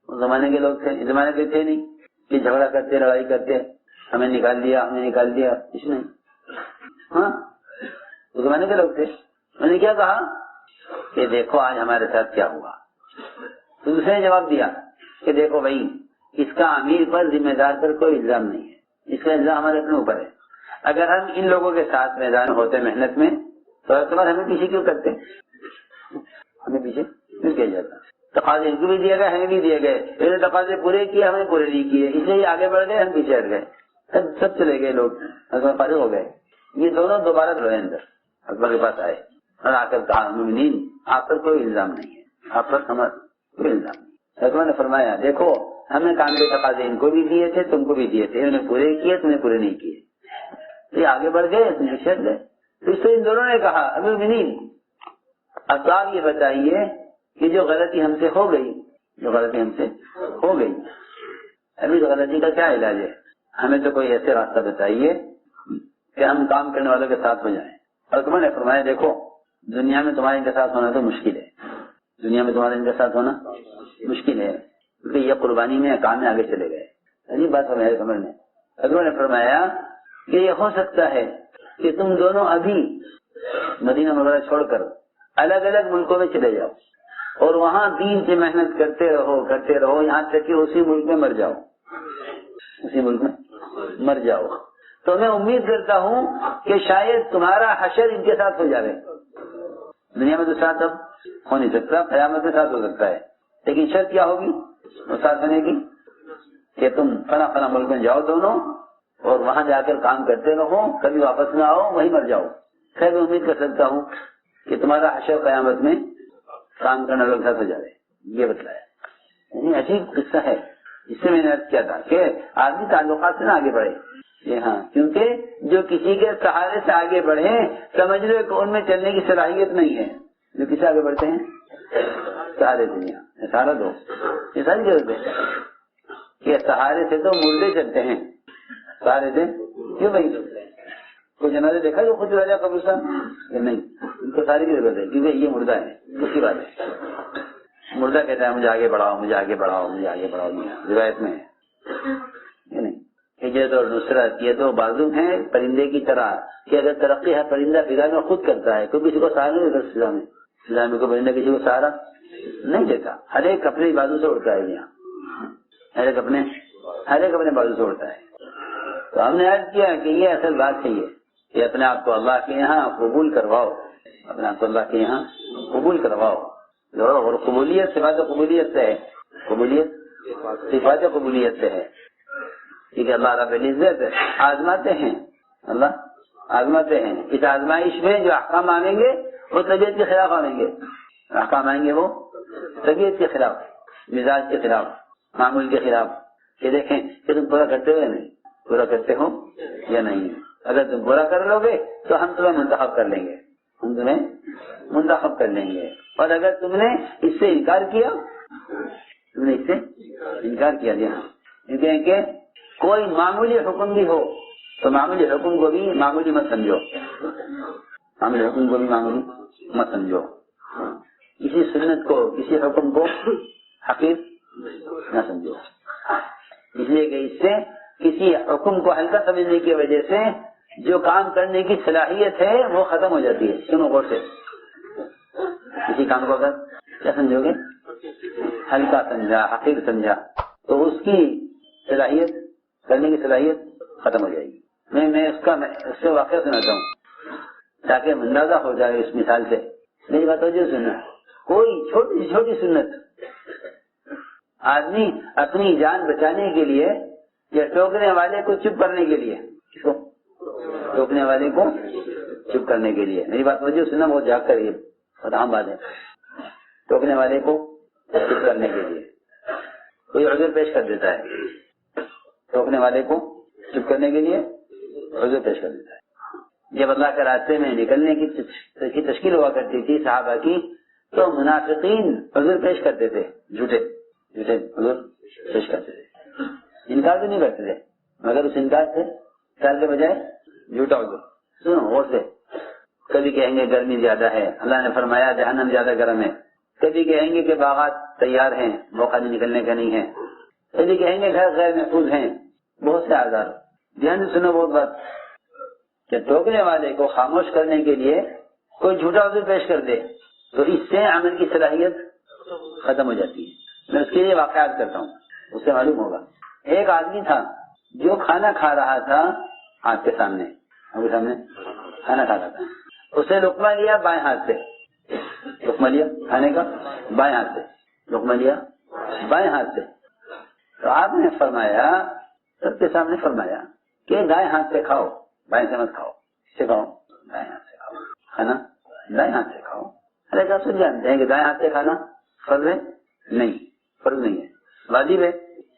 اس زمانے کے لوگ تھے، اس زمانے کے تھے نہیں کہ جھگڑا کرتے لڑائی کرتے ہمیں نکال دیا کچھ نہیں. ہاں اس زمانے کے لوگ تھے. میں نے کیا کہا کہ دیکھو آج ہمارے ساتھ کیا ہوا. تو دوسرے نے جواب دیا کہ دیکھو بھائی اس کا امیر پر ذمہ دار پر کوئی الزام نہیں ہے، اس کا الزام ہمارے اپنے اوپر ہے. اگر ہم ان لوگوں کے ساتھ میدان ہوتے محنت میں تو ہمیں پیچھے کیوں کرتے؟ ہمیں پیچھے کیوں کیا جاتا؟ تقاضے ان کو بھی دیے گئے، ہمیں بھی دیے گئے. انہوں نے تقاضے پورے کیے، ہمیں پورے نہیں کیے، اس لیے آگے بڑھ گئے، ہم پیچھے ہٹ گئے. سب چلے گئے لوگ، فارغ ہو گئے. یہ دونوں دوبارہ رہے اندر اکبر کے پاس آئے اور آ کر کہا مومنین آپ پر کوئی الزام نہیں ہے، آپ پر ہمارا کوئی الزام نہیں. اکبر نے فرمایا دیکھو ہمیں کام کے تقاضے ان کو بھی دیے تھے، تم کو بھی دیے تھے، انہوں نے پورے کیے، تم نے پورے نہیں کیے. یہ آگے بڑھ گئے، تم پیچھے ہٹ گئے. تو اس سے ان دونوں نے کہا ابھی مومنین اب آپ یہ بتائیے کہ جو غلطی ہم سے ہو گئی، ابھی اس غلطی کا کیا علاج ہے؟ ہمیں تو کوئی ایسے راستہ بتائیے کہ ہم کام کرنے والوں کے ساتھ ہو جائیں. اور تمہیں نے فرمایا دیکھو دنیا میں تمہارے ان کے ساتھ ہونا تو مشکل ہے، دنیا میں تمہارے ان کے ساتھ ہونا مشکل ہے کیونکہ یہ قربانی میں کام میں آگے چلے گئے. عجیب بات ہے عمر نے. اکبر نے فرمایا کہ یہ ہو سکتا ہے کہ تم دونوں ابھی مدینہ منورہ چھوڑ کر الگ الگ ملکوں میں چلے جاؤ اور وہاں دین سے محنت کرتے رہو یہاں تک کہ اسی ملک میں مر جاؤ. تو میں امید کرتا ہوں کہ شاید تمہارا حشر ان کے ساتھ ہو جائے. دنیا میں تو ساتھ اب ہو نہیں سکتا، قیامت میں ساتھ ہو سکتا ہے، لیکن شرط کیا ہوگی وہ ساتھ بنے گی کہ تم فلاں ملک میں جاؤ دونوں اور وہاں جا کر کام کرتے رہو، کبھی واپس نہ آؤ، وہیں مر جاؤ. خیر میں امید کر سکتا ہوں کہ تمہارا حشر قیامت میں کام کرنے والوں کے ساتھ ہو جائے. یہ بتلایا. یعنی عجیب قصہ ہے. اس سے میں نے عرض کیا تھا کہ آدمی تعلقات سے نہ آگے بڑھے. یہ ہاں کیونکہ جو کسی کے سہارے سے آگے بڑھے سمجھ لو کہ ان میں چلنے کی صلاحیت نہیں ہے. جو کسی آگے بڑھتے ہیں سہارے سے، سہارا دو، یہ ساری ضرورت ہے کہ سہارے سے تو مردے چلتے ہیں، سہارے سے کیوں بھائی؟ کوئی جنازے دیکھا جو خود راجا قبرستان نہیں، ان کو ساری کی ضرورت ہے کیونکہ یہ مردہ ہے. اس کی بات ہے مردہ کہتا ہے مجھے آگے بڑھاؤ. روایت میں ہے نہیں ہجرت اور نصرت یہ تو بازو ہیں پرندے کی طرح کہ اگر ترقی ہے پرندہ فضا میں خود کرتا ہے، کوئی کسی کو سہارا نہیں دیتا. فضا میں کوئی پرندہ کسی کو سہارا نہیں دیتا، ہر ایک اپنے بازو سے اڑتا ہے. یہاں ہر ایک اپنے بازو سے اڑتا ہے. تو ہم نے عرض کیا کہ یہ اصل بات ہے یہ اپنے آپ کو اللہ کے یہاں قبول کرواؤ، اپنے آپ کو اللہ کے یہاں قبول کرواؤ. اور قبولیت صفات قبولیت سے ہے، قبولیت صفات قبولیت سے ہے. ٹھیک ہے. اللہ رب العزت آزماتے ہیں، اللہ آزماتے ہیں. اس آزمائش میں جو احکام مانگیں گے وہ طبیعت کے خلاف آئیں گے. احکام آئیں گے وہ طبیعت کے خلاف، مزاج کے خلاف، معمول کے خلاف. یہ دیکھیں کہ تم پورا کرتے ہو یا نہیں، پورا کرتے ہو یا نہیں. اگر تم پورا کر لو گے تو ہم تمہیں منتخب کر لیں گے. اور اگر تم نے اس سے انکار کیا جی ہاں، کیونکہ کوئی معمولی حکم بھی ہو تو معمولی حکم کو بھی معمولی مت سمجھو. کسی سنت کو کسی حکم کو حقیر نہ سمجھو، اس لیے کہ اس سے کسی حکم کو ہلکا سمجھنے کی وجہ سے جو کام کرنے کی صلاحیت ہے وہ ختم ہو جاتی ہے. سنو غور سے، کسی کام کو اگر کیا سمجھو گے ہلکا سمجھا، حقیر سمجھا تو اس کی صلاحیت کرنے کی صلاحیت ختم ہو جائے گی. میں اس سے واقعہ سناتا ہوں تاکہ اندازہ ہو جائے اس مثال سے. میری بات ہو جو سننا، کوئی چھوٹی سنت آدمی اپنی جان بچانے کے لیے یا ٹوکنے والے کو چپ کرنے کے لیے، ٹوکنے والے کو چپ کرنے کے لیے، میری بات وجہ سننا بہت جاگ کر یہ بہت عام بات ہے. ٹوکنے والے کو چپ کرنے کے لیے کوئی عذر پیش کر دیتا ہے، ٹوکنے والے کو چپ کرنے کے لیے عذر پیش کر دیتا ہے. جب اللہ کے راستے میں نکلنے کی تشکیل ہوا کرتی تھی صحابہ کی تو منافقین عذر پیش کرتے تھے، جھوٹے عذر پیش کرتے تھے. انکار تو نہیں کرتے تھے مگر اس انکار سے خیال کے بجائے جھوٹا عذر. سنو غور سے، کبھی کہیں گے گرمی زیادہ ہے، اللہ نے فرمایا جہنم زیادہ گرم ہے، کبھی کہیں گے کہ باغات تیار ہیں، موقع نکلنے کا نہیں ہے، کبھی کہیں گے گھر غیر محفوظ ہیں، بہت سے آزار۔ دھیان سے سنو بہت بات کہ ٹوکنے والے کو خاموش کرنے کے لیے کوئی جھوٹا عذر پیش کر دے تو اس سے عمل کی صلاحیت ختم ہو جاتی ہے۔ میں اس کے لیے واقعات کرتا ہوں، اس سے معلوم ہوگا۔ ایک آدمی تھا جو کھانا کھا رہا تھا آپ کے سامنے کھانا کھا رہا تھا، اسے لقمہ لیا بائیں ہاتھ سے، لقمہ لیا کھانے کا بائیں ہاتھ سے، لقمہ لیا بائیں ہاتھ سے۔ تو آپ نے فرمایا، سب کے سامنے فرمایا کہ دائیں ہاتھ سے کھاؤ، بائیں سے مت کھاؤ۔ سے کھاؤ، دائیں ہاتھ سے کھاؤ، کھانا دائیں ہاتھ سے کھاؤ۔ ارے کیا سن جانتے ہیں کہ دائیں ہاتھ سے کھانا فرض ہے؟ نہیں، فرض نہیں ہے۔ واجب ہے؟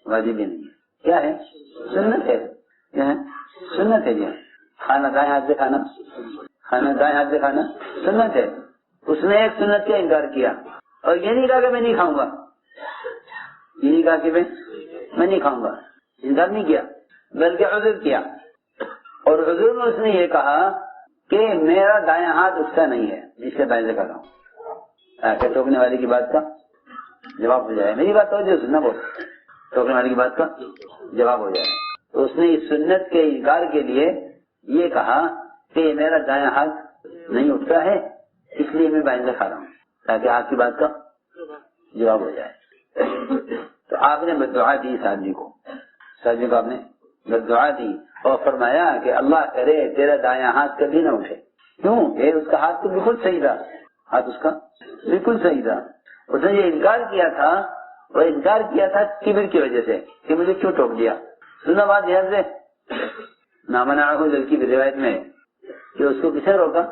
واجب بھی نہیں ہے۔ کیا ہے؟ سنت ہے۔ کیا ہے؟ سنت ہے۔ جی کھانا دائیں ہاتھ سے کھانا، کھانا دائیں ہاتھ سے کھانا سنت ہے۔ اس نے ایک سنت کا انکار کیا اور یہ نہیں کہا کہ میں نہیں کھاؤں گا، یہ نہیں کہا کہ میں نہیں کھاؤں گا، انکار نہیں کیا بلکہ عذر کیا، اور عذر میں اس نے یہ کہا کہ میرا دائیں ہاتھ اس کا نہیں ہے جس کے دائیں سے کھا رہا ہوں، تاکہ ٹوکنے والے کی بات کا جواب ہو جائے۔ میری بات توجہ سننا، بہت ٹوکنے والی کی بات کا جواب ہو جائے۔ تو اس نے اس سنت کے انکار کے لیے یہ کہا کہ میرا دائیں ہاتھ نہیں اٹھتا ہے، اس لیے میں بائیں سے کھا رہا ہوں، تاکہ آپ کی بات کا جواب ہو جائے۔ تو آپ نے بددعا دی اس آدمی کو، آپ نے بددعا دی اور فرمایا کہ اللہ کرے تیرا دائیں ہاتھ کبھی نہ اٹھے۔ کیوں؟ کہ اس کا ہاتھ تو بالکل صحیح تھا، ہاتھ اس کا بالکل صحیح تھا۔ اس نے یہ انکار کیا تھا، وہ انکار کیا تھا کبر کی وجہ سے کہ مجھے کیوں ٹوک دیا۔ سنا بات دھیان سے، نامنعہ لڑکی کی روایت میں کہ اس کو کسے روکا؟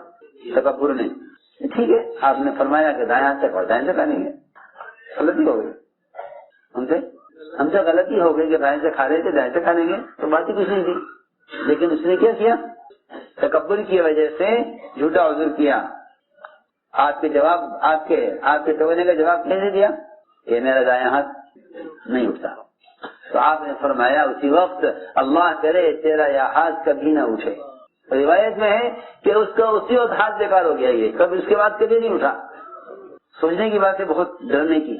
تکبر نے۔ ٹھیک ہے، آپ نے فرمایا کہ دائیں ہاتھ سے کھاؤ، دائیں سے کھا لیں گے، غلطی ہو گئی ہم سے غلطی ہو گئی کہ دائیں سے کھا رہے تھے دائیں سے کھا لیں گے، تو بات ہی کچھ نہیں تھی۔ لیکن اس نے کیا کیا؟ تکبر کی وجہ سے جھوٹا عذر کیا۔ آپ کے جواب، آپ کے ٹوکنے کا جواب کیسے دیا؟ کہ میرا دائیں ہاتھ نہیں اٹھتا۔ تو آپ نے فرمایا اسی وقت اللہ کرے تیرا یہ ہاتھ کبھی نہ اٹھے۔ روایت میں ہے کہ اس کا اسی وقت ہاتھ بیکار ہو گیا، یہ کبھی اس کے بعد کبھی نہیں اٹھا۔ سوچنے کی بات ہے، بہت ڈرنے کی،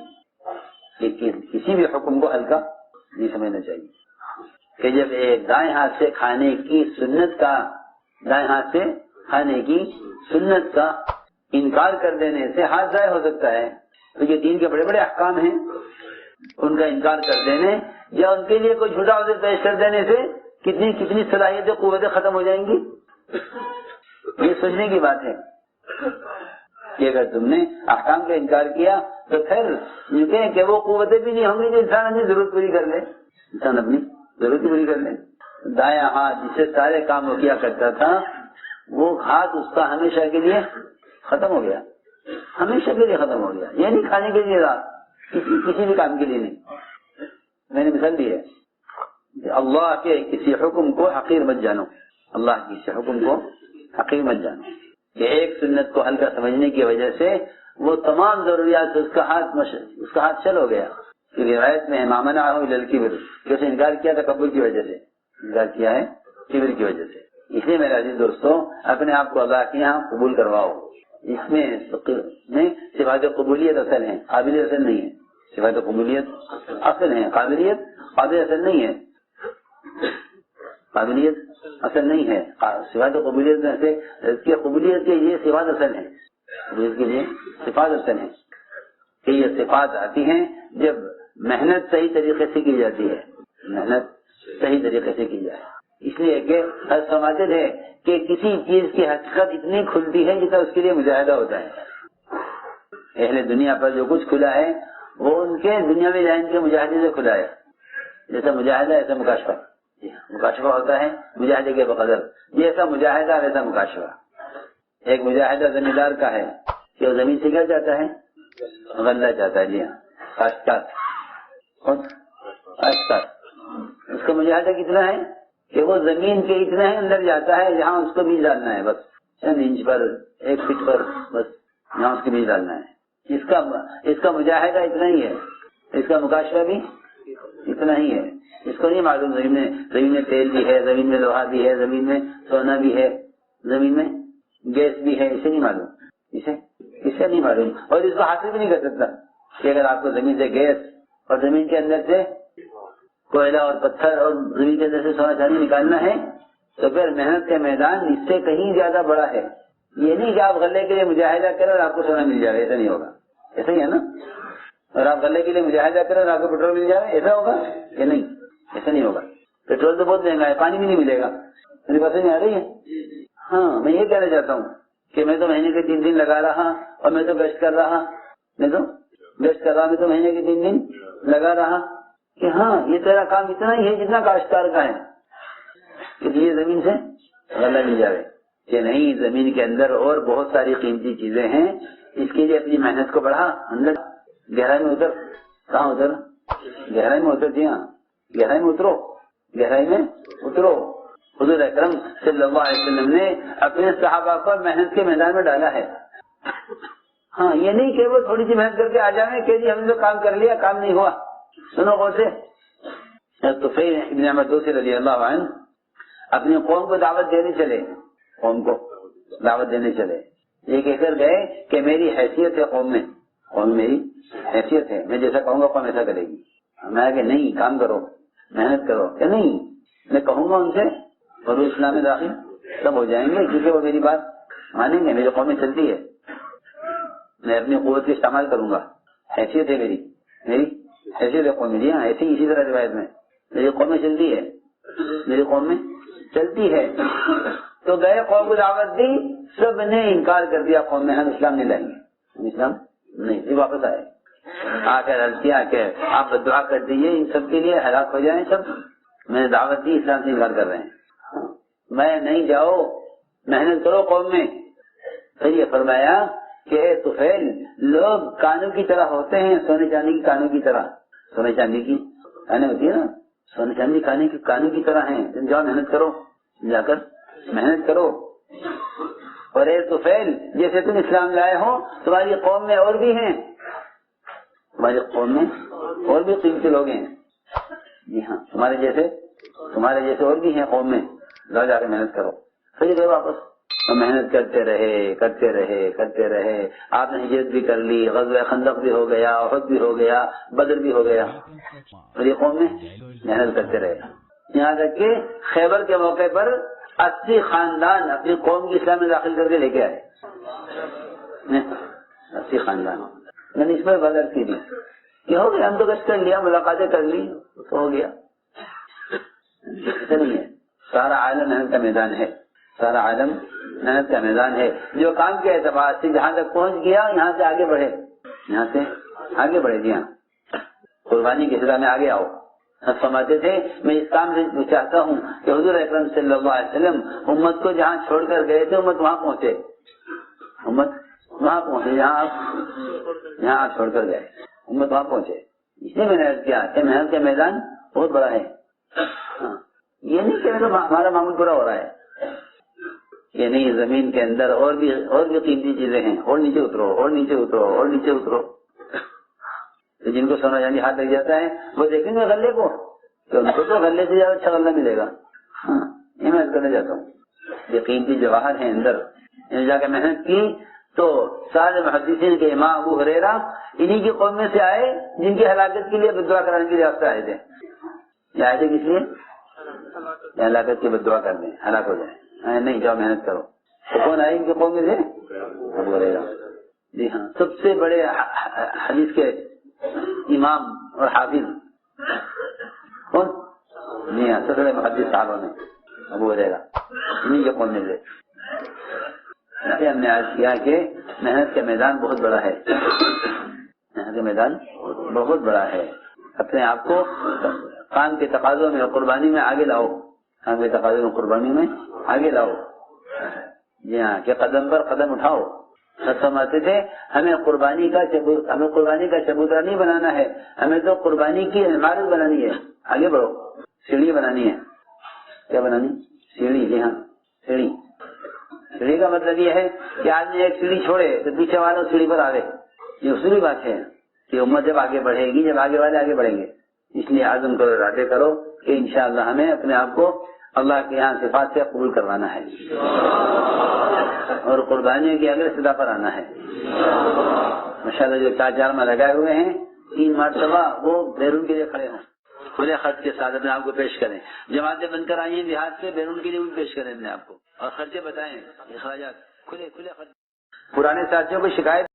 لیکن کسی بھی حکم کو ہلکا نہیں سمجھنا چاہیے کہ جب ایک دائیں ہاتھ سے کھانے کی سنت کا، دائیں ہاتھ سے کھانے کی سنت کا انکار کر دینے سے ہاتھ ضائع ہو سکتا ہے، تو یہ دین کے بڑے بڑے احکام ہیں، ان کا انکار کر دینے یا ان کے لیے کوئی جھوٹا عذر پیش کر دینے سے کتنی صلاحیتیں، قوتیں ختم ہو جائیں گی۔ یہ سوچنے کی بات ہے کہ اگر تم نے احکام کا انکار کیا تو پھر یہ کہیں کہ وہ قوتیں بھی نہیں ہوں گی جو انسان اپنی ضرورت پوری کر لے، انسان اپنی ضرورت پوری کر لے۔ دایاں ہاتھ جس سے سارے کام کیا کرتا تھا، وہ ہاتھ اس کا ہمیشہ کے لیے ختم ہو گیا، ہمیشہ کے لیے ختم ہو گیا۔ یہ نہیں کھانے کے لیے رہا، کسی بھی کام کے لیے نہیں۔ میں نے مثال دی ہے کہ اللہ کے کسی حکم کو حقیر مت جانو، اللہ کے کسی حکم کو حقیر مت جانو کہ ایک سنت کو ہلکا سمجھنے کی وجہ سے وہ تمام ضروریات سے اس کا ہاتھ چل ہو گیا۔ روایت میں ما منعہ الا الکبر، کہ اسے انکار کیا تکبر کی وجہ سے، انکار کیا ہے کبر کی وجہ سے۔ اس لیے میرے عزیز دوستوں، اپنے آپ کو اللہ کے یہاں قبول کرواؤ۔ اس میں صفات قبولیت اصل ہیں، قابلیت اصل نہیں ہے۔ صفات قبولیت اصل ہیں، قابلیت اصل نہیں ہے، قابلیت اصل نہیں ہے۔ صفات قبولیت میں سے اس کی قبولیت کے لیے صفات اصل ہیں، قبولیت کے لیے صفات اصل ہیں کہ یہ صفات آتی ہیں جب محنت صحیح طریقے سے کی جاتی ہے، محنت صحیح طریقے سے کی جائے۔ اس لیے کہ سمجھتے تھے کہ کسی چیز کی حقیقت اتنی کھلتی ہے جتنا اس کے لیے مجاہدہ ہوتا ہے۔ اہل دنیا پر جو کچھ کھلا ہے وہ ان کے دنیاوی ذہن کے مجاہدے سے کھلا ہے، جیسا مجاہدہ ایسا مکاشفہ۔ مکاشفہ ہوتا ہے مجاہدے کے بقدر، جیسا مجاہدہ ویسا مکاشفہ۔ ایک مجاہدہ زمیندار کا ہے کہ وہ زمین سے کیا چاہتا ہے؟ غلہ چاہتا ہے، جی ہاں، کاشتکار۔ اس کا مجاہدہ کتنا ہے کہ وہ زمین کے اتنا ہی اندر جاتا ہے جہاں اس کو بیج ڈالنا ہے، بس چند انچ پر، 1 فٹ پر، بس جہاں اس کو بیج ڈالنا ہے۔ اس کا مجاہدہ اتنا ہی ہے، اس کا مکاشفہ بھی اتنا ہی ہے۔ اس کو نہیں معلوم زمین میں تیل بھی ہے، زمین میں لوہا بھی ہے، زمین میں سونا بھی ہے، زمین میں گیس بھی ہے، اسے نہیں معلوم۔ اسے اس کا نہیں معلوم، اور اس کو حاصل بھی نہیں کر سکتا کہ اگر آپ کو زمین سے گیس اور زمین کے اندر سے کوئلہ اور پتھر اور زمین کے اندر سے سونا چاندی نکالنا ہے تو پھر محنت کا میدان اس سے کہیں زیادہ بڑا ہے. یہ نہیں کہ آپ غلے کے لیے مجاہدہ کریں اور آپ کو سونا مل جائے، ایسا نہیں ہوگا. ایسا ہی ہے نا؟ اور آپ غلے کے لیے مجاہدہ کریں اور آپ کو پیٹرول مل جائے، ایسا ہوگا؟ یہ نہیں، ایسا نہیں ہوگا. پیٹرول تو بہت مہنگا ہے، پانی بھی نہیں ملے گا. میری بات نہیں آ رہی ہے؟ ہاں، میں یہ کہنا چاہتا ہوں کہ میں تو مہینے کے 3 دن لگا رہا اور میں تو گشت کر رہا، میں تو مہینے کے 3 دن لگا رہا کہ ہاں یہ تیرا کام اتنا ہی ہے جتنا کاشتکار کا ہے کہ تجھے زمین سے غلہ مل جائے. کہ نہیں، زمین کے اندر اور بہت ساری قیمتی چیزیں ہیں، اس کے لیے اپنی محنت کو بڑھا، اندر گہرائی میں اتر. کہاں اتر؟ گہرائی میں اتر. جی ہاں، گہرائی میں اترو، گہرائی میں اترو. حضور اکرم صلی اللہ علیہ وسلم نے اپنے صحابہ کو محنت کے میدان میں ڈالا ہے. ہاں، یہ نہیں کہ وہ تھوڑی سی محنت کر کے آ جائیں کہ جی ہم نے تو کام کر لیا، کام نہیں ہوا. سنو غور سے. طفیل ابن عمر دوسی رضی اللہ عنہ اپنی قوم کو دعوت دینے چلے، قوم کو دعوت دینے چلے. یہ کہہ کر گئے کہ میری حیثیت ہے قوم میں میری حیثیت ہے، میں جیسا کہوں گا قوم ایسا کرے گی. میں کہ نہیں، کام کرو، محنت کرو. کہ نہیں، میں کہوں گا ان سے اور اسلام میں داخل سب ہو جائیں گے، کیونکہ وہ میری بات مانیں گے. میری قوم میں چلتی ہے، میں اپنی قوت کا استعمال کروں گا. حیثیت ہے میری حیثیت ہے قوم میں. جی ہاں، ایسے ہی اسی طرح روایت میں میری قوم میں چلتی ہے، میری قوم میں چلتی ہے. تو گئے، قوم کو دعوت دی، سب نے انکار کر دیا. قوم میں ہم اسلام نہیں لائیں گے، ہم اسلام نہیں. پھر واپس آئے، آ کر عرض کیا کہ آپ دعا کر دیجیے ان سب کے لیے، ہلاک ہو جائیں سب. میں نے دعوت دی، اسلام سے انکار کر رہے ہیں. میں نہیں، جاؤ محنت کرو قوم میں. پھر یہ فرمایا کہ اے طفیل، لوگ کانوں کی طرح ہوتے ہیں، سونے چاندی کی کانوں کی طرح. سونے چاندی کی کانیں ہوتی ہے نا، سونے چاندی کانوں کی طرح ہیں. تم جاؤ محنت کرو، جا کر محنت کرو. اور اے طفیل، جیسے تم اسلام لائے ہو تمہاری قوم میں اور بھی ہیں، تمہاری قوم میں اور بھی قیمتی لوگ ہیں. جی ہاں، تمہارے جیسے اور بھی ہیں قوم میں. جاؤ جا کے محنت کرو. پھر گئے واپس، اور محنت کرتے رہے. آپ نے ہجرت بھی کر لی، غزوہ خندق بھی ہو گیا، احد بھی ہو گیا، بدر بھی ہو گیا. اور یہ قوم میں محنت کرتے رہے، یہاں تک کہ خیبر کے موقع پر 80 خاندان اپنی قوم کی اسلام میں داخل کر کے لے کے آئے. 80 خاندان. میں نے اس پر غلط کی دی کہ ہو گیا، ہم تو گشت کر لیا، ملاقاتیں کر لی تو ہو گیا. ایسا نہیں ہے. سارا عالم محنت کا میدان ہے، سارا عالم محنت کا میدان ہے. جو کام کے اعتبار سے جہاں تک پہنچ گیا، یہاں سے آگے بڑھے. جی ہاں، قربانی کی صدا میں آگے آؤ. فرماتے تھے میں اس کام سے چاہتا ہوں کہ حضور اکرم صلی اللہ علیہ وسلم امت کو جہاں چھوڑ کر گئے تھے، امت وہاں پہنچے. جہاں آپ چھوڑ کر گئے، امت وہاں پہنچے. اس لیے میں نے عرض کیا کہ محنت کا میدان بہت بڑا ہے. یہ نہیں کہ ہمارا معمول پورا ہو رہا ہے. یہ نہیں، زمین کے اندر اور بھی قیمتی چیزیں ہیں. اور نیچے اترو. جن کو سونا چاندی ہاتھ لگ جاتا ہے وہ دیکھیں گے غلے کو کہ ان کو تو غلے سے زیادہ اچھا غلہ ملے گا. ہاں، یہ میں کرنا چاہتا ہوں. یہ قیمتی جواہر ہیں اندر. جا کے محنت کی تو سارے محدثین کے امام ابو ہریرہ انہی کی قوم میں سے آئے جن کی ہلاکت کے لیے بدعا کرانے کے لیے راستے آئے تھے. یہ آئے تھے کس لیے؟ ہلاکت کی بدعا کرنے، ہلاک ہو جائے. نہیں، جاؤ محنت کرو. تو کون آئے ان کی قوم میں سے؟ ابو ہریرہ. جی ہاں، سب سے بڑے حدیث کے امام اور حافظ کون؟ جی ہاں، سب سے بڑے محدث صاحبوں نے ابو ہریرہ انہی کے قوم میں سے. ہم نے عرض کیا کہ محنت کا میدان بہت بڑا ہے. محنت کا میدان بہت بڑا ہے. اپنے آپ کو کام کے تقاضوں میں اور قربانی میں آگے لاؤ. کام کے تقاضوں میں قربانی میں آگے لاؤ. جی ہاں، کہ قدم پر قدم اٹھاؤ. سمجھتے تھے ہمیں قربانی کا چبوترا نہیں بنانا ہے، ہمیں تو قربانی کی عمارت بنانی ہے. آگے بڑھو. سیڑھی بنانی ہے. کیا بنانی؟ سیڑھی. جی ہاں، سیڑھی کا مطلب یہ ہے کہ آدمی ایک سیڑھی چھوڑے تو پیچھے والوں سیڑھی پر آوے. یہ اصولی بات ہے کہ امت جب آگے بڑھے گی، جب آگے والے آگے بڑھیں گے. اس لیے عزم کرو، ارادے کرو کہ انشاءاللہ ہمیں اپنے آپ کو اللہ کے یہاں صفات سے قبول کروانا ہے اور قربانیوں کی اگلے سطح پر آنا ہے. ماشاءاللہ جو 4 میں لگائے ہوئے ہیں 3 مرتبہ وہ بیرون کے لیے کھڑے ہوں, کھلے خرچ کے ساتھ اپنے آپ کو پیش کریں. جماعتیں بن کر آئی ہیں دیہات سے, بیرون کے لیے بھی پیش کریں اپنے آپ کو اور خرچے بتائیں, اخراجات کھلے خرچ. پرانے ساتھیوں کو شکایت